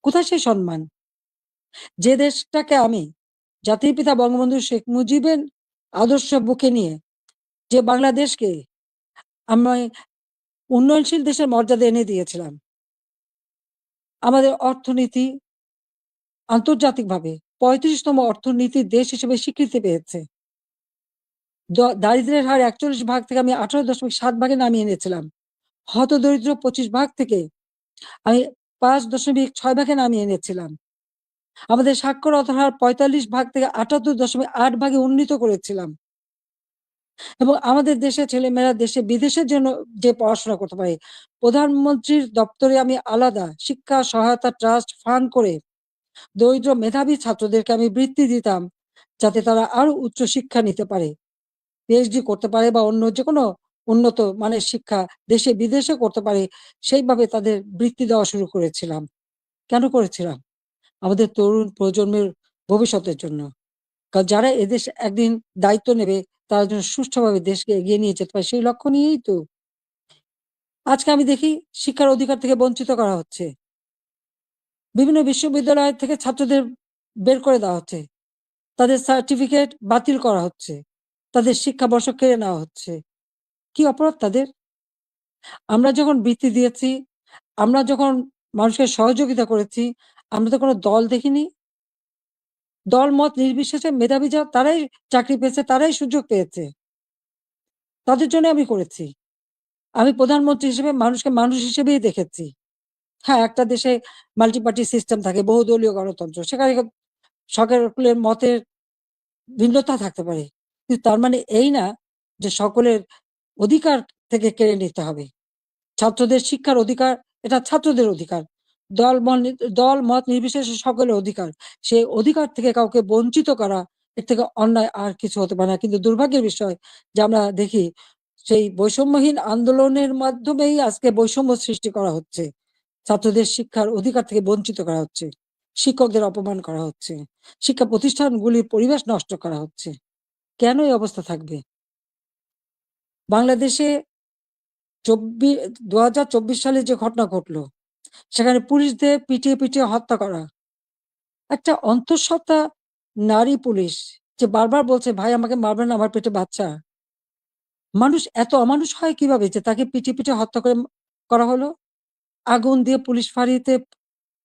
A: কোথায় সেই সম্মান? যে দেশটাকে আমি জাতির পিতা বঙ্গবন্ধু শেখ মুজিবের আদর্শ বুকে নিয়ে যে বাংলাদেশকে আমি উন্নয়নশীল দেশের মর্যাদা এনে দিয়েছিলাম। আমাদের অর্থনীতি আন্তর্জাতিকভাবে ৩৫তম অর্থনীতির দেশ হিসেবে স্বীকৃতি পেয়েছে। দারিদ্র্যের হার ৪১ ভাগ থেকে আমি ১৮.৭ ভাগে নামিয়ে এনেছিলাম। হতদরিদ্র ২৫ ভাগ থেকে আমি ৫.৬ ভাগে নামিয়ে এনেছিলাম। আমাদের সাক্ষরতার হার ৪৫ ভাগ থেকে ৭৮.৮ ভাগে উন্নীত করেছিলাম। এবং আমাদের দেশের ছেলেমেয়েরা দেশে বিদেশের জন্য যে পড়াশোনা করতে পারে, প্রধানমন্ত্রীর দপ্তরে আমি আলাদা শিক্ষা সহায়তা ট্রাস্ট ফান্ড করে দরিদ্র মেধাবী ছাত্রদেরকে আমি বৃত্তি দিতাম, যাতে তারা আরো উচ্চ শিক্ষা নিতে পারে, পিএইচডি করতে পারে বা অন্য যেকোনো উন্নত মানের শিক্ষা দেশে বিদেশে করতে পারে, সেইভাবে তাদের বৃত্তি দেওয়া শুরু করেছিলাম। কেন করেছিলাম? আমাদের তরুণ প্রজন্মের ভবিষ্যতের জন্য। কারণ যারা এদেশ একদিন দায়িত্ব নেবে তারা যেন সুষ্ঠুভাবে দেশকে এগিয়ে নিয়ে যেতে পারে সেই লক্ষ্য নিয়েই তো আজকে আমি দেখি শিক্ষার অধিকার থেকে বঞ্চিত করা হচ্ছে। বিভিন্ন বিশ্ববিদ্যালয় থেকে ছাত্রদের বের করে দেওয়া হচ্ছে। তাদের সার্টিফিকেট বাতিল করা হচ্ছে। তাদের শিক্ষাবর্ষ কেড়ে নেওয়া হচ্ছে। কি অপরাধ তাদের? আমরা যখন বৃত্তি দিয়েছি, আমরা যখন মানুষকে সহযোগিতা করেছি, আমরা তো কোনো দল দেখিনি। দল মত নির্বিশেষে মেধাবী তারাই চাকরি পেয়েছে, তারাই সুযোগ পেয়েছে। তাদের জন্য আমি করেছি। আমি প্রধানমন্ত্রী হিসেবে মানুষকে মানুষ হিসেবেই দেখেছি। হ্যাঁ, একটা দেশে মাল্টি পার্টি সিস্টেম থাকে, বহুদলীয় গণতন্ত্র। সেখানে সকলের মতের ভিন্নতা থাকতে পারে। কিন্তু তার মানে এই না যে সকলের অধিকার থেকে কেড়ে নিতে হবে। ছাত্রদের শিক্ষার অধিকার, এটা ছাত্রদের অধিকার। দল মত নির্বিশেষে সকলের অধিকার। সেই অধিকার থেকে কাউকে বঞ্চিত করা, এর থেকে অন্যায় আর কিছু হতে পারে না। কিন্তু দুর্ভাগ্যের বিষয় যে আমরা দেখি সেই বৈষম্যহীন আন্দোলনের মাধ্যমেই আজকে বৈষম্য সৃষ্টি করা হচ্ছে। ছাত্রদের শিক্ষার অধিকার থেকে বঞ্চিত করা হচ্ছে। শিক্ষকদের অপমান করা হচ্ছে। শিক্ষা প্রতিষ্ঠানগুলির পরিবেশ নষ্ট করা হচ্ছে। কেন এই অবস্থা থাকবে? বাংলাদেশে ২০২৪ সালে যে ঘটনা ঘটলো, সেখানে পুলিশদের পিটিয়ে হত্যা করা। একটা অন্তঃসত্ত্বা নারী পুলিশ যে বারবার বলছে, "ভাই আমাকে মারবেন না, আমার পেটে বাচ্চা।" মানুষ এত অমানুষ হয় কিভাবে যে তাকে পিটিয়ে হত্যা করা হলো? আগুন দিয়ে পুলিশ ফাঁড়িতে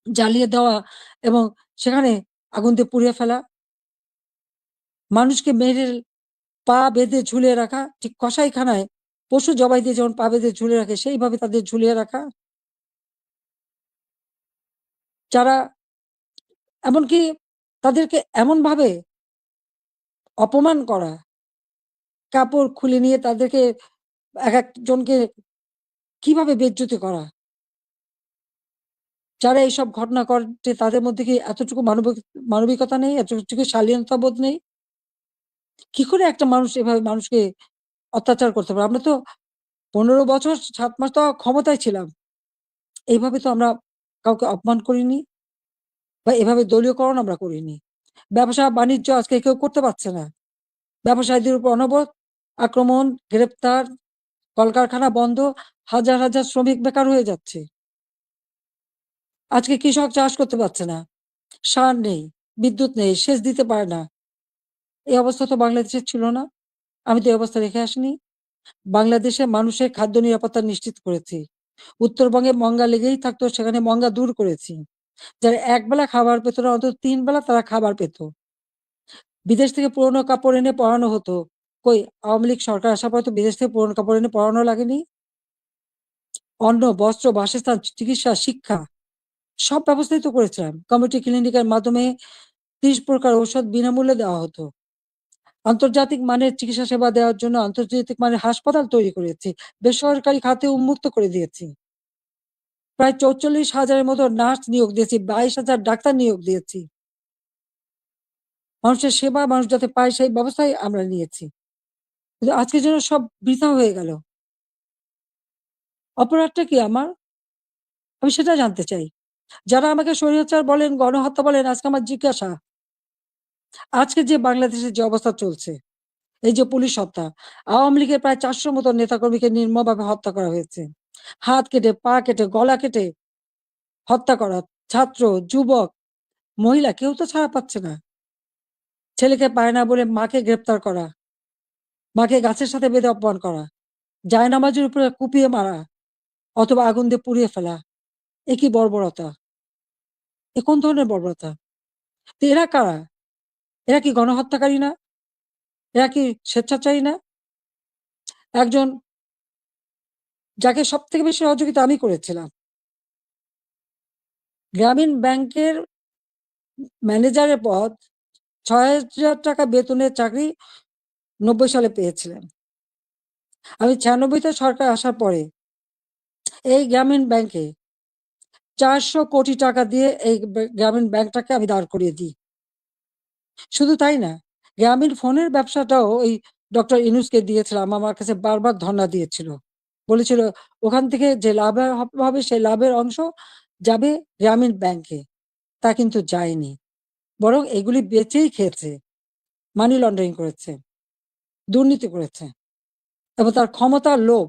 A: জ্বালিয়ে দেওয়া এবং সেখানে আগুন দিয়ে পুড়িয়ে ফেলা। মানুষকে মেরে পা বেঁধে ঝুলিয়ে রাখা, ঠিক কসাইখানায় পশু জবাই দিয়ে যেমন পা বেঁধে ঝুলিয়ে রাখে সেইভাবে তাদের ঝুলিয়ে রাখা। যারা এমনকি তাদেরকে এমনভাবে অপমান করা, কাপড় খুলে নিয়ে তাদেরকে একেকজনকে কিভাবে বেইজ্জতি করা। যারা এইসব ঘটনা ঘটে তাদের মধ্যে কি এতটুকু মানবিকতা নেই? এতটুকু শালীনতাবোধ নেই? কি করে একটা মানুষ এভাবে মানুষকে অত্যাচার করতে পারে? আমরা তো ১৫ বছর ৭ মাস তো ক্ষমতায় ছিলাম। এইভাবে তো আমরা কাউকে অপমান করিনি বা এভাবে দলীয়করণ আমরা করিনি। ব্যবসা-বাণিজ্য আজকে কেউ করতে পারছে না। ব্যবসায়ীদের উপর অনবরত আক্রমণ, গ্রেপ্তার, কলকারখানা বন্ধ, হাজার শ্রমিক বেকার হয়ে যাচ্ছে। আজকে কৃষক চাষ করতে পারছে না। সার নেই, বিদ্যুৎ নেই, সেচ দিতে পারে না। এই অবস্থা তো বাংলাদেশের ছিল না। আমি তো এই অবস্থা রেখে আসিনি। বাংলাদেশে মানুষের খাদ্য নিরাপত্তা নিশ্চিত করেছি। উত্তরবঙ্গে মঙ্গা লেগেই থাকতো, সেখানে মঙ্গা দূর করেছি। যারা একবেলা খাবার পেত না অন্তত ৩ বেলা তারা খাবার পেত। বিদেশ থেকে পুরনো কাপড় এনে পরানো হতো। কই আওয়ামী লীগ সরকার আসার পরে তো বিদেশ থেকে পুরনো কাপড় এনে পরানো লাগেনি। অন্ন, বস্ত্র, বাসস্থান, চিকিৎসা, শিক্ষা সব ব্যবস্থাই তো করেছিলাম। কমিউনিটি ক্লিনিকের মাধ্যমে ৩০ প্রকার ঔষধ বিনামূল্যে দেওয়া হতো। আন্তর্জাতিক মানের চিকিৎসা সেবা দেওয়ার জন্য আন্তর্জাতিক মানের হাসপাতাল তৈরি করেছি। বেসরকারি খাতে উন্মুক্ত করে দিয়েছি। প্রায় ৪৪,০০০ এর মতো নার্স নিয়োগ দিয়েছি, ২২,০০০ ডাক্তার নিয়োগ দিয়েছি। মানুষের সেবা মানুষ যাতে পায় সেই ব্যবস্থাই আমরা নিয়েছি। কিন্তু আজকে যেন সব বৃথা হয়ে গেল। অপরাধটা কি আমার? আমি সেটা জানতে চাই। যারা আমাকে স্বৈরাচার বলেন, গণহত্যা বলেন, আজকে আমার জিজ্ঞাসা, আজকে যে বাংলাদেশের যে অবস্থা চলছে, এই যে পুলিশ হত্যা, আওয়ামী লীগের প্রায় ৪০০ মতো নেতাকর্মীকে নির্মমভাবে হত্যা করা হয়েছে। হাত কেটে, পা কেটে, গলা কেটে হত্যা করা। ছাত্র, যুবক, মহিলা কেউ তো ছাড়া পাচ্ছে না। ছেলেকে পায় না বলে মাকে গ্রেপ্তার করা, মাকে গাছের সাথে বেঁধে অপমান করা, জায়নামাজের উপরে কুপিয়ে মারা অথবা আগুন দিয়ে পুড়িয়ে ফেলা। এ কি বর্বরতা? এ কোন ধরনের বর্বরতা? তো এরা কারা? এরা কি গণহত্যাকারী না? এরা কি স্বেচ্ছাচারী না? একজন যাকে সবথেকে বেশি সহযোগিতা আমি করেছিলাম, গ্রামীণ ব্যাংকের ম্যানেজারের পদ, ৳৬,০০০ বেতনের চাকরি ৯০ সালে পেয়েছিলেন। আমি ৯৬ তে সরকার আসার পরে এই গ্রামীণ ব্যাংকে ৳৪০০ কোটি দিয়ে এই গ্রামীণ ব্যাংকটাকে আমি দাঁড় করিয়ে দিই। শুধু তাই না, গ্রামীণ ফোনের ব্যবসাটাও ওই ডক্টর ইউনূসকে দিয়েছিলাম। আমার কাছে বারবার ধর্ণা দিয়েছিল। বলেছিল ওখান থেকে যে লাভ হবে সেই লাভের অংশ যাবে গ্রামীণ ব্যাংকে। তা কিন্তু যায়নি, বরং এগুলি বেচেই খেয়েছে, মানি লন্ডারিং করেছে, দুর্নীতি করেছে, এবং তার ক্ষমতার লোভ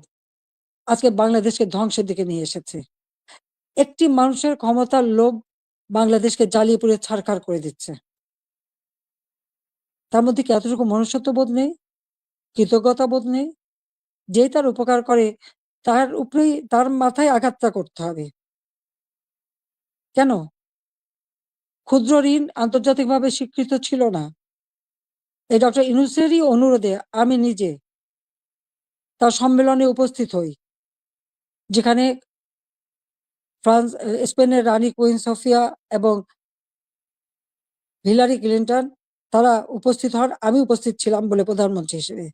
A: আজকে বাংলাদেশকে ধ্বংসের দিকে নিয়ে এসেছে। একটি মানুষের ক্ষমতার লোভ বাংলাদেশকে জ্বালিয়ে পুড়িয়ে ছারখার করে দিচ্ছে। তার মধ্যে কি এতটুকু মনুষ্যত্ব বোধ নেই, কৃতজ্ঞতা বোধ নেই? যেই তার উপকার করে তার উপরেই, তার মাথায় আঘাতটা করতে হবে কেন? ক্ষুদ্র ঋণ আন্তর্জাতিকভাবে স্বীকৃত ছিল না। এই ডক্টর ইউনূসেরই অনুরোধে আমি নিজে তার সম্মেলনে উপস্থিত হই, যেখানে স্পেনের রানী কুইন সোফিয়া এবং হিলারি ক্লিন্টন তারা উপস্থিত হন। আমি উপস্থিত ছিলাম বলে প্রধানমন্ত্রী হিসেবে,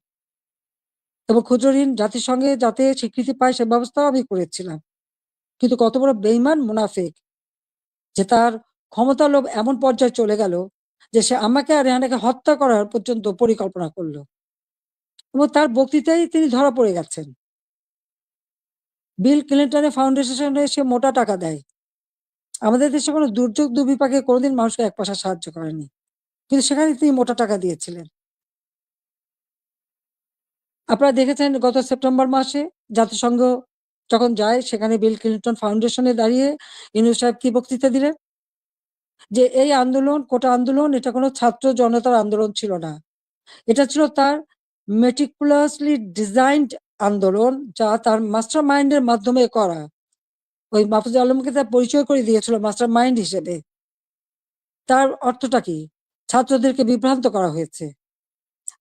A: এবং ক্ষুদ্র ঋণ জাতিসংঘে যাতে স্বীকৃতি পায় সে ব্যবস্থাও আমি করেছিলাম। কিন্তু কত বড় বেইমান মুনাফিক যে তার ক্ষমতার লোভ এমন পর্যায়ে চলে গেল যে সে আমাকে আর রেহানাকে হত্যা করার পর্যন্ত পরিকল্পনা করলো, এবং তার বক্তৃতায় তিনি ধরা পড়ে গেছেন। বিল ক্লিন্টনের ফাউন্ডেশনে সে মোটা টাকা দেয়। আমাদের দেশে কোনো দুর্যোগ দুর্বিপাকে কোনোদিন মানুষকে এক পয়সা সাহায্য করেনি, কিন্তু সেখানে তিনি মোটা টাকা দিয়েছিলেন। আপনারা দেখেছেন গত সেপ্টেম্বর মাসে জাতিসংঘ যখন যায়, সেখানে বিল ক্লিন্টন ফাউন্ডেশনে দাঁড়িয়ে ইউনূস সাহেব কি বক্তৃতা দিলেন? যে এই আন্দোলন, কোটা আন্দোলন, এটা কোনো ছাত্র জনতার আন্দোলন ছিল না, এটা ছিল তার মেটিকুলাসলি ডিজাইনড আন্দোলন, যা তার মাস্টার মাইন্ডের মাধ্যমে করা। ওই মাহফুজ আলমকে তার পরিচয় করে দিয়েছিল মাস্টার মাইন্ড হিসেবে। তার অর্থটা কি? ছাত্রদেরকে বিভ্রান্ত করা হয়েছে।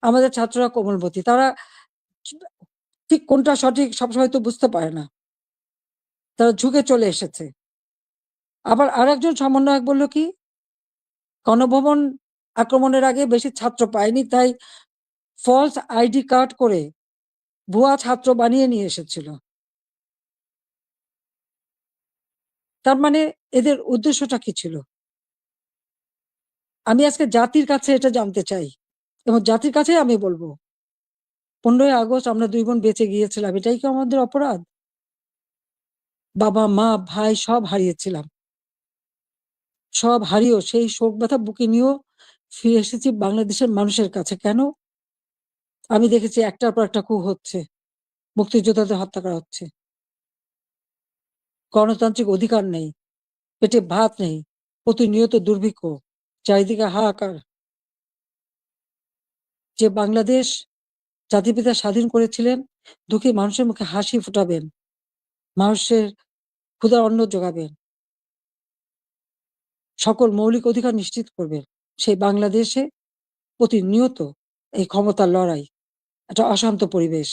A: আমাদের ছাত্ররা কোমলমতি, তারা ঠিক কোনটা সঠিক সবসময় তো বুঝতে পারে না, তারা ঝুঁকে চলে এসেছে। আবার আরেকজন সমন্বয়ক বলল কি, গণভবন আক্রমণের আগে বেশি ছাত্র পায়নি, তাই ফলস আইডি কার্ড করে ভুয়া ছাত্র বানিয়ে নিয়ে এসেছিল। তার মানে এদের উদ্দেশ্যটা কি ছিল? আমি আজকে জাতির কাছে এটা জানতে চাই, এবং জাতির কাছে আমি বলবো, 15ই আগস্ট আমরা 2 বোন বেঁচে গিয়েছিলাম, এটাই কি আমাদের অপরাধ? বাবা মা ভাই সব হারিয়েছিলাম, সব হারিয়েও সেই শোক ব্যথা বুকে নিয়েও ফিরে এসেছি বাংলাদেশের মানুষের কাছে। কেন? আমি দেখেছি একটার পর একটা coup হচ্ছে, মুক্তিযোদ্ধাদের হত্যা করা হচ্ছে, গণতান্ত্রিক অধিকার নেই, পেটে ভাত নেই, প্রতিনিয়ত দুর্ভিক্ষ, চারিদিকে হাহাকার। যে বাংলাদেশ জাতির পিতা স্বাধীন করেছিলেন, দুঃখী মানুষের মুখে হাসি ফুটাবেন, মানুষের ক্ষুধার অন্ন যোগাবেন, সকল মৌলিক অধিকার নিশ্চিত করবেন, সেই বাংলাদেশে প্রতিনিয়ত এই ক্ষমতার লড়াই, একটা অশান্ত পরিবেশ।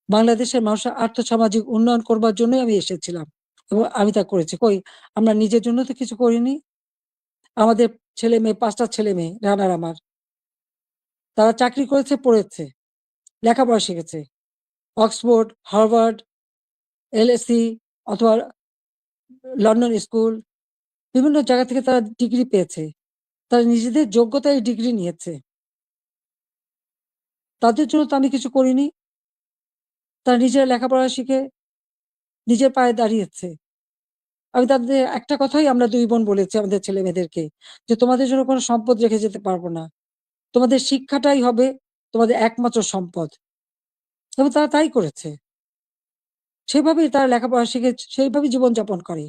A: বাংলাদেশের মানুষের আর্থসামাজিক উন্নয়ন করবার জন্যই আমি এসেছিলাম, এবং আমি তা করেছি। কই, আমরা নিজের জন্য তো কিছু করিনি? আমাদের ছেলে মেয়ে, 5টা ছেলে মেয়ে রানার আমার, তারা চাকরি করেছে, পড়েছে, লেখাপড়া শিখেছে, অক্সফোর্ড, হার্ভার্ড, এলএসি অথবা লন্ডন স্কুল, বিভিন্ন জায়গা থেকে তারা ডিগ্রি পেয়েছে। তারা নিজেদের যোগ্যতায় ডিগ্রি নিয়েছে। তাদের জন্য তো আমি কিছু করিনি। তারা নিজেরা লেখাপড়া শিখে নিজের পায়ে দাঁড়িয়েছে। আমি তাদের একটা কথাই আমরা 2 বোন বলেছি আমাদের ছেলেমেয়েদেরকে, যে তোমাদের জন্য কোনো সম্পদ রেখে যেতে পারবো না। তোমাদের শিক্ষাটাই হবে তোমাদের একমাত্র সম্পদ। এবং তারা তাই করেছে। সেভাবেই তারা লেখাপড়া শিখে সেইভাবেই জীবনযাপন করে।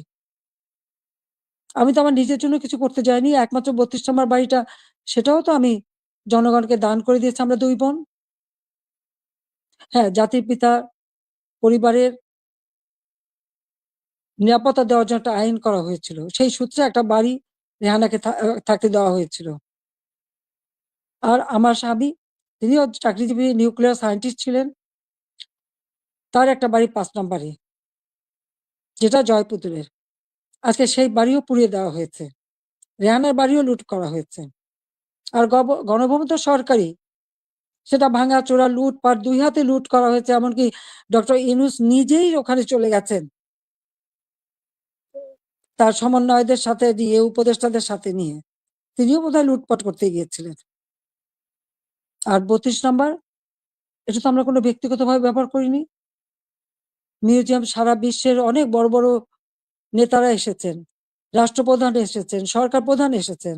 A: আমি তো আমার নিজের জন্য কিছু করতে যাইনি। একমাত্র 32 নম্বর বাড়িটা, সেটাও তো আমি জনগণকে দান করে দিয়েছি আমরা 2 বোন। হ্যাঁ, জাতির পিতা পরিবারের নিরাপত্তা দেওয়ার জন্য একটা আইন করা হয়েছিল। সেই সূত্রে একটা বাড়ি রেহানাকে থাকতে দেওয়া হয়েছিল। আর আমার স্বামী, তিনিও চাকরিজীবী নিউক্লিয়ার সায়েন্টিস্ট ছিলেন। তার একটা বাড়ি 5 নম্বরে, যেটা জয়পুতুলের। আজকে সেই বাড়িও পুড়িয়ে দেওয়া হয়েছে। রেহানার বাড়িও লুট করা হয়েছে। আর গণভবন তো সরকারি, সেটা ভাঙাচোরা, লুটপাট, 2 হাতে লুট করা হয়েছে। এমনকি ডক্টর ইউনূস নিজেই ওখানে চলে গেছেন তার সমন্বয়কদের সাথে নিয়ে, উপদেষ্টাদের সাথে নিয়ে। তিনিও বোধহয় লুটপাট করতে গিয়েছিলেন। আর 32 নাম্বার, এটা তো আমরা কোনো ব্যক্তিগতভাবে ব্যবহার করিনি। মিউজিয়াম, সারা বিশ্বের অনেক বড় বড় নেতারা এসেছেন, রাষ্ট্রপ্রধান এসেছেন, সরকার প্রধান এসেছেন,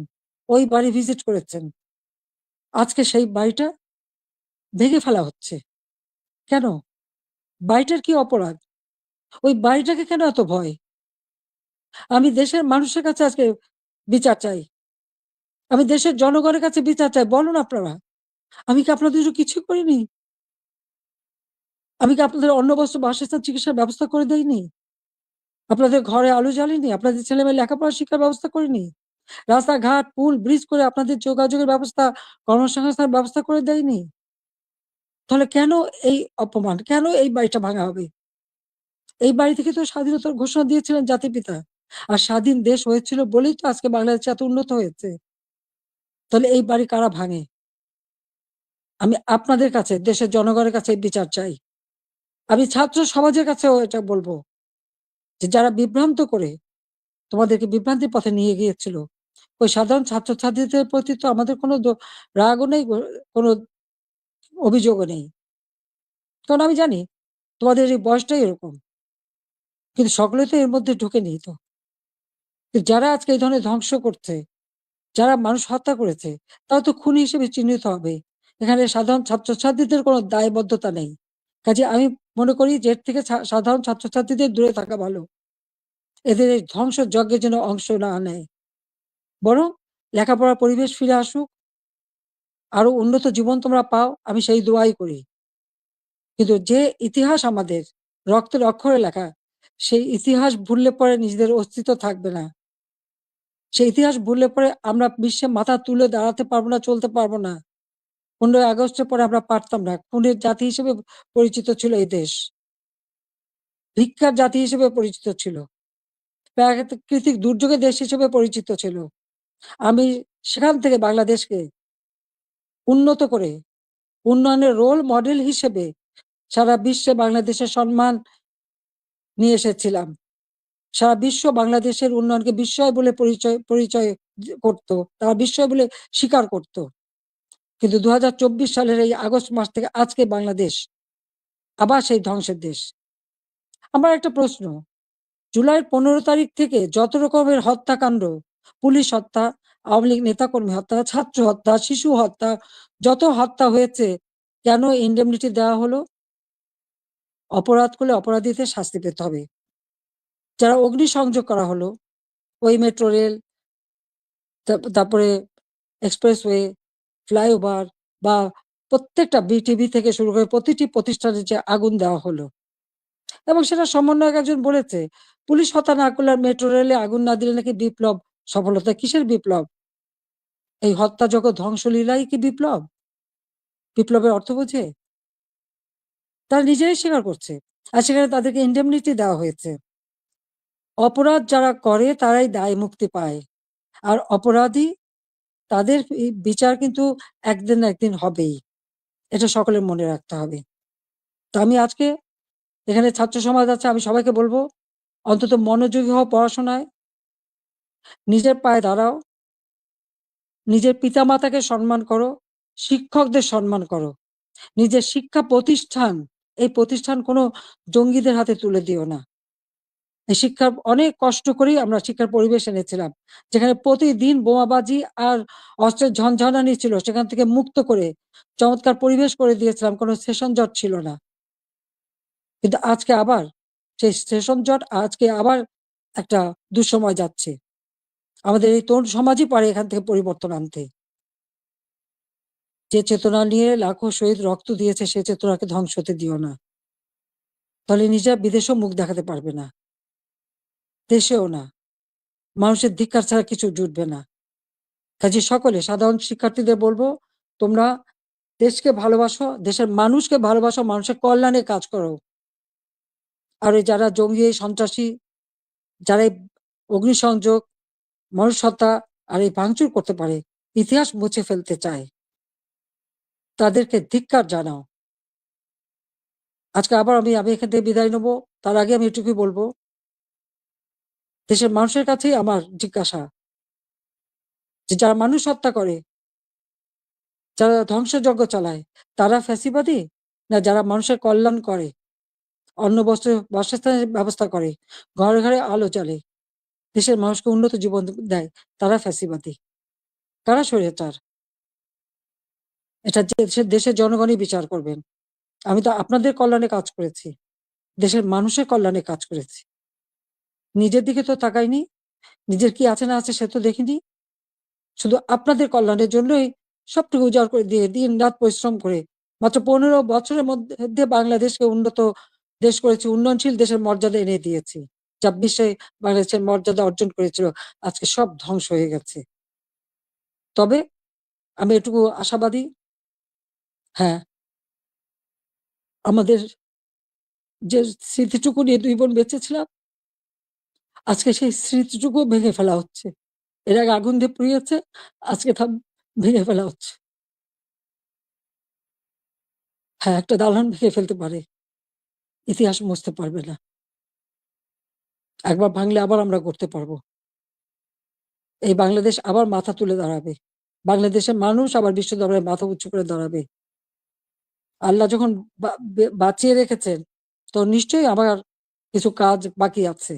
A: ওই বাড়ি ভিজিট করেছেন। আজকে সেই বাড়িটা ভেঙে ফেলা হচ্ছে। কেন? বাড়িটার কি অপরাধ? ওই বাড়িটাকে কেন এত ভয়? আমি দেশের মানুষের কাছে আজকে বিচার চাই। আমি দেশের জনগণের কাছে বিচার চাই। বলুন আপনারা, আমি কি আপনাদের জন্য কিছুই করিনি? আমি কি আপনাদের অন্ন, বস্ত্র, বাসস্থান, চিকিৎসার ব্যবস্থা করে দেইনি? আপনাদের ঘরে আলো জ্বালিনি? আপনাদের ছেলেমেয়ের লেখাপড়া শিক্ষার ব্যবস্থা করিনি? রাস্তাঘাট, পুল, ব্রিজ করে আপনাদের যোগাযোগের ব্যবস্থা, কর্মসংস্থানের ব্যবস্থা করে দেয়নি? তাহলে কেন এই অপমান? কেন এই বাড়িটা ভাঙা হবে? এই বাড়ি থেকে তো স্বাধীনতার ঘোষণা দিয়েছিলেন জাতির পিতা। আর স্বাধীন দেশ হয়েছিল বলেই তো আজকে বাংলাদেশ এত উন্নত হয়েছে। তাহলে এই বাড়ি কারা ভাঙে? আমি আপনাদের কাছে, দেশের জনগণের কাছে বিচার চাই। আমি ছাত্র সমাজের কাছেও এটা বলব যে যারা বিভ্রান্ত করে তোমাদেরকে বিভ্রান্তির পথে নিয়ে গিয়েছিল, ওই সাধারণ ছাত্রছাত্রীদের প্রতি তো আমাদের কোনো রাগও নেই, কোনো অভিযোগও নেই। কারণ আমি জানি তোমাদের এই বয়সটাই এরকম। কিন্তু সকলে তো এর মধ্যে ঢুকেনি তো। যারা আজকে এই ধরনের ধ্বংস করছে, যারা মানুষ হত্যা করেছে, তারা তো খুনি হিসেবে চিহ্নিত হবে। এখানে সাধারণ ছাত্রছাত্রীদের কোনো দায়বদ্ধতা নেই। কাজে আমি মনে করি যে এর থেকে সাধারণ ছাত্রছাত্রীদের দূরে থাকা ভালো। এদের এই ধ্বংসযজ্ঞে যেন অংশ না নেয়। বরং লেখাপড়ার পরিবেশ ফিরে আসুক, আরো উন্নত জীবন তোমরা পাও, আমি সেই দোয়াই করি। কিন্তু যে ইতিহাস আমাদের রক্তের অক্ষরে লেখা, সেই ইতিহাস ভুললে পরে নিজেদের অস্তিত্ব থাকবে না। সেই ইতিহাস ভুললে পরে আমরা বিশ্বে মাথা তুলে দাঁড়াতে পারবো না, চলতে পারবো না। 15ই আগস্টের পরে আমরা পারতাম না। খুনের জাতি হিসেবে পরিচিত ছিল এই দেশ। ভিক্ষার জাতি হিসেবে পরিচিত ছিল। প্রাকৃতিক দুর্যোগের দেশ হিসেবে পরিচিত ছিল। আমি সেখান থেকে বাংলাদেশকে উন্নত করে উন্নয়নের রোল মডেল হিসেবে সারা বিশ্বে বাংলাদেশের সম্মান নিয়ে এসেছিলাম। সারা বিশ্ব বাংলাদেশের উন্নয়নকে বিস্ময় বলে পরিচয় করত। তারা বিস্ময় বলে স্বীকার করত। কিন্তু 2024 সালের এই আগস্ট মাস থেকে আজকে বাংলাদেশ আবার সেই ধ্বংসের দেশ। আমার একটা প্রশ্ন, জুলাইয়ের 15 তারিখ থেকে যত রকমের হত্যাকাণ্ড, পুলিশ হত্যা, আওয়ামী লীগ নেতাকর্মী হত্যা, ছাত্র হত্যা, শিশু হত্যা, যত হত্যা হয়েছে, কেন ইন্ডেমনিটি দেওয়া হলো? অপরাধ করলে অপরাধীদের শাস্তি পেতে হবে। যারা অগ্নিসংযোগ করা হলো, ওই মেট্রো রেল, তারপরে এক্সপ্রেসওয়ে, ফ্লাইওভার বা প্রত্যেকটা বিটিভি থেকে শুরু করে প্রতিটি প্রতিষ্ঠানে যে আগুন দেওয়া হলো, এবং সেটা সমন্বয়ক একজন বলেছে, পুলিশ হত্যা না করলে আর মেট্রো রেলে আগুন না দিলে নাকি বিপ্লব সফলতা। কিসের বিপ্লব? এই হত্যাযজ্ঞ ধ্বংসলীলাই কি বিপ্লব? বিপ্লবের অর্থ বোঝে? তারা নিজেরাই স্বীকার করছে। আর সেখানে তাদেরকে ইন্ডেমনিটি দেওয়া হয়েছে। অপরাধ যারা করে তারাই দায় মুক্তি পায়। আর অপরাধী, তাদের বিচার কিন্তু একদিন না একদিন হবেই। এটা সকলের মনে রাখতে হবে। তো আমি আজকে এখানে ছাত্র সমাজ আছে, আমি সবাইকে বলবো, অন্তত মনোযোগী হও পড়াশোনায়, নিজের পায়ে দাঁড়াও, নিজের পিতামাতাকে সম্মান করো, শিক্ষকদের সম্মান করো। নিজের শিক্ষা প্রতিষ্ঠান, এই প্রতিষ্ঠান কোনো জঙ্গিদের হাতে তুলে দিও না। এই শিক্ষার অনেক কষ্ট করেই আমরা শিক্ষার পরিবেশ এনেছিলাম, যেখানে প্রতিদিন বোমাবাজি আর অস্ত্রের ঝনঝনানি ছিল, সেখান থেকে মুক্ত করে চমৎকার পরিবেশ করে দিয়েছিলাম, কোনো সেশন জট ছিল না। কিন্তু আজকে আবার সেই সেশন জট, আজকে আবার একটা দুঃসময় যাচ্ছে। আমাদের এই তরুণ সমাজই পারে এখান থেকে পরিবর্তন আনতে। যে চেতনা নিয়ে লাখো শহীদ রক্ত দিয়েছে, সে চেতনাকে ধ্বংস হতে দিও না। তাহলে নিজেরা বিদেশেও মুখ দেখাতে পারবে না, দেশেও না। মানুষের ধিক্কার ছাড়া কিছু জুটবে না। কাজে সকলে, সাধারণ শিক্ষার্থীদের বলবো, তোমরা দেশকে ভালোবাসো, দেশের মানুষকে ভালোবাসো, মানুষের কল্যাণে কাজ করো। আর এই যারা জঙ্গি, সন্ত্রাসী, যারা অগ্নিসংযোগ, মানুষ হত্যা আর এই ভাঙচুর করতে পারে, ইতিহাস মুছে ফেলতে চায়, তাদেরকে ধিক্কার জানাও। আজকে আবার আমি এখান থেকে বিদায় নেবো। তার আগে আমি এটুকুই বলবো, দেশের মানুষের কাছেই আমার জিজ্ঞাসা, যে যারা মানুষ হত্যা করে, যারা ধ্বংসযজ্ঞ চালায়, তারা ফ্যাসিবাদী, না যারা মানুষের কল্যাণ করে, অন্ন বস্ত্র বাসস্থানের ব্যবস্থা করে, ঘরে ঘরে আলো জ্বালে, দেশের মানুষকে উন্নত জীবন দেয়, তারা ফ্যাসিবাদী, তারা স্বৈরাচার। এটা দেশের জনগণই বিচার করবেন। আমি তো আপনাদের কল্যাণে কাজ করেছি, দেশের মানুষের কল্যাণে কাজ করেছি। নিজের দিকে তো তাকাইনি, নিজের কি আছে না আছে সে তো দেখিনি। শুধু আপনাদের কল্যাণের জন্যই সবটুকু উজাড় করে দিয়ে দিন রাত পরিশ্রম করে মাত্র 15 বছরের মধ্যে বাংলাদেশকে উন্নত দেশ করেছি, উন্নয়নশীল দেশের মর্যাদা এনে দিয়েছি। যা বিশ্বে বাংলাদেশের মর্যাদা অর্জন করেছিল, আজকে সব ধ্বংস হয়ে গেছে। তবে আমি এটুকু আশাবাদী, হ্যাঁ, আমাদের যে স্মৃতিটুকু নিয়ে 2 বোন বেঁচে ছিলাম, আজকে সেই স্মৃতিটুকু ভেঙে ফেলা হচ্ছে। এর আগে আগুন দিয়ে পুড়িয়েছে, আজকে তা ভেঙে ফেলা হচ্ছে। হ্যাঁ, একটা দালান ভেঙে ফেলতে পারে, ইতিহাস মুছতে পারবে না। একবার ভাঙলে আবার আমরা গড়তে পারবো। এই বাংলাদেশ আবার মাথা তুলে দাঁড়াবে। বাংলাদেশের মানুষ আবার বিশ্ব দরবারে মাথা উঁচু করে দাঁড়াবে। আল্লাহ যখন বাঁচিয়ে রেখেছেন, তো নিশ্চয়ই আবার কিছু কাজ বাকি আছে।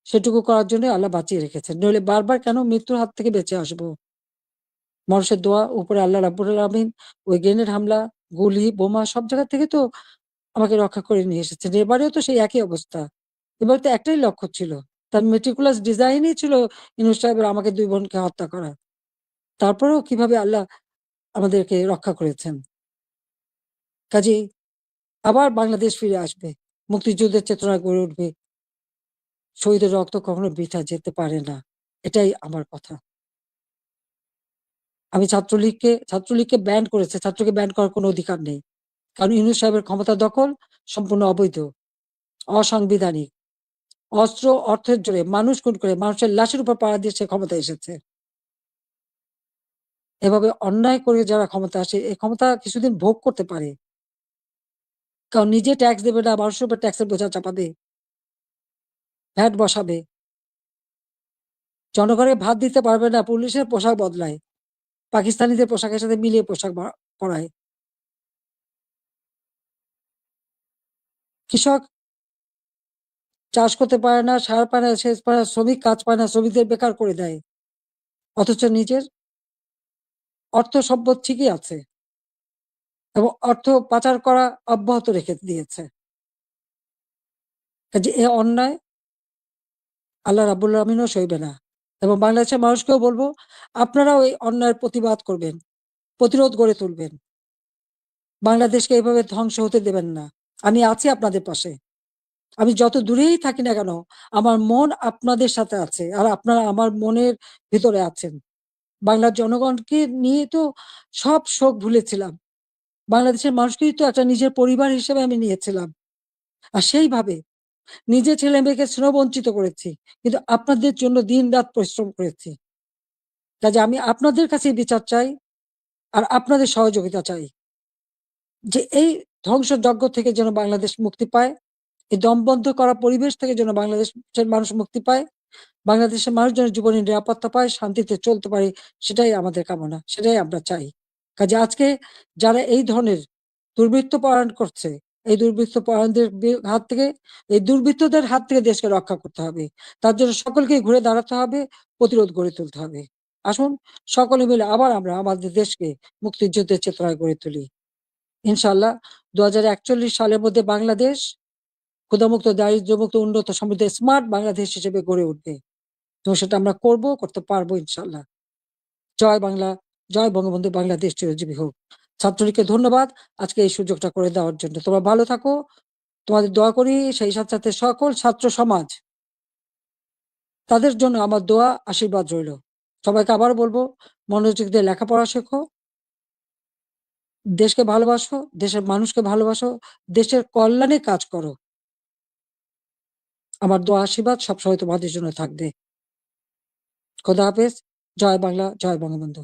A: সেটুকু করার জন্য আল্লাহ বাঁচিয়ে রেখেছেন। নইলে বারবার কেন মৃত্যুর হাত থেকে বেঁচে আসবো? মানুষের দোয়া, উপরে আল্লাহ রাব্বুল আলামিন ওই গ্রেনেড হামলা, গুলি, বোমা সব জায়গা থেকে তো আমাকে রক্ষা করে নিয়ে এসেছেন। এবারেও তো সেই একই অবস্থা। এবার তো একটাই লক্ষ্য ছিল। তার meticulous ডিজাইনই ছিল ইউনূস সাহেবের আমাকে 2 বোনকে হত্যা করা। তারপরেও কিভাবে আল্লাহ আমাদেরকে রক্ষা করেছেন। কাজেই আবার বাংলাদেশ ফিরে আসবে। মুক্তিযুদ্ধের চেতনা গড়ে উঠবে। শহীদের রক্ত কখনো বৃথা যেতে পারে না। এটাই আমার কথা। আমি ছাত্রলীগকে ব্যান করেছে। ছাত্রকে ব্যান করার কোনো অধিকার নেই। কারণ ইউনূস সাহেবের ক্ষমতা দখল সম্পূর্ণ অবৈধ, অসাংবিধানিক। অস্ত্র, অর্থের জোরে মানুষ খুন করে মানুষের লাশের উপর পাড়া দিয়ে সে ক্ষমতায় এসেছে। এভাবে অন্যায় করে যারা ক্ষমতা আসে, এই ক্ষমতা কিছুদিন ভোগ করতে পারে। কারণ নিজে ট্যাক্স দেবে না, মানুষের উপর ট্যাক্সের বোঝা চাপাবে, ভ্যাট বসাবে। জনগণকে ভাত দিতে পারবে না, পুলিশের পোশাক বদলায়। পাকিস্তানিদের পোশাকের সাথে মিলিয়ে পোশাক পরায়। কৃষক চাষ করতে পারে না, সার পায় না, সেচ পায় না, শ্রমিক কাজ পায় না, শ্রমিকদের বেকার করে দেয়। অথচ নিজের অর্থ সম্পদ ঠিকই আছে এবং অর্থ পাচার করা অব্যাহত রেখে দিয়েছে। কাজে এ অন্যায় আল্লাহ রাব্বুল আলামিনও সইবে না। এবং বাংলাদেশের মানুষকেও বলবো, আপনারাও এই অন্যায়ের প্রতিবাদ করবেন, প্রতিরোধ গড়ে তুলবেন। বাংলাদেশকে এভাবে ধ্বংস হতে দেবেন না। আমি আছি আপনাদের পাশে। আমি যত দূরেই থাকি না কেন, আমার মন আপনাদের সাথে আছে। আর আপনারা আমার মনের ভিতরে আছেন। বাংলার জনগণকে নিয়ে তো সব শোক ভুলেছিলাম। বাংলাদেশের মানুষকেই তো একটা নিজের পরিবার হিসেবে আমি নিয়েছিলাম। আর সেইভাবে নিজের ছেলে-মেয়েকে স্নেহবঞ্চিত করেছি। কিন্তু আপনাদের জন্য দিন-রাত পরিশ্রম করেছি। কাজে আমি আপনাদের কাছেই বিচার চাই, আর আপনাদের সহযোগিতা চাই। যে এই ধ্বংসযজ্ঞ থেকে যেন বাংলাদেশ মুক্তি পায়, এই দমবন্ধ করা পরিবেশ থেকে যেন বাংলাদেশের মানুষ মুক্তি পায়, বাংলাদেশের মানুষ যেন জীবনের নিরাপত্তা পায়, শান্তিতে চলতে পারে, সেটাই আমাদের কামনা, সেটাই আমরা চাই। কাজে আজকে যারা এই ধরনের দুর্বৃত্ত পরায়ণ করছে, এই দুর্বৃত্ত পরায়ণদের হাত থেকে, এই দুর্বৃত্তদের হাত থেকে দেশকে রক্ষা করতে হবে। তার জন্য সকলকেই ঘুরে দাঁড়াতে হবে, প্রতিরোধ গড়ে তুলতে হবে। আসুন সকলে মিলে আবার আমরা আমাদের দেশকে মুক্তিযুদ্ধের চেতনায় গড়ে তুলি। ইনশাআল্লাহ ২০৪১ সালের মধ্যে বাংলাদেশ ক্ষুধামুক্ত, দারিদ্র্যমুক্ত, উন্নত, সমৃদ্ধ, স্মার্ট বাংলাদেশ হিসেবে গড়ে উঠবে। এবং সেটা আমরা করতে পারবো ইনশাআল্লাহ। জয় বাংলা, জয় বঙ্গবন্ধু, বাংলাদেশ চিরজীবী হোক। ছাত্রলীগকে ধন্যবাদ আজকে এই সুযোগটা করে দেওয়ার জন্য। তোমরা ভালো থাকো। তোমাদের দোয়া করি, সেই সাথে, সাথে সকল ছাত্র সমাজ, তাদের জন্য আমার দোয়া, আশীর্বাদ রইলো। সবাইকে আবারও বলবো, মনোযোগ দিয়ে লেখাপড়া শেখো, দেশকে ভালোবাসো, দেশের মানুষকে ভালোবাসো, দেশের কল্যাণে কাজ করো। আমার দোয়া আশীর্বাদ সবসময় তোমাদের জন্য থাকবে। খোদা হাফেজ। জয় বাংলা, জয় বঙ্গবন্ধু।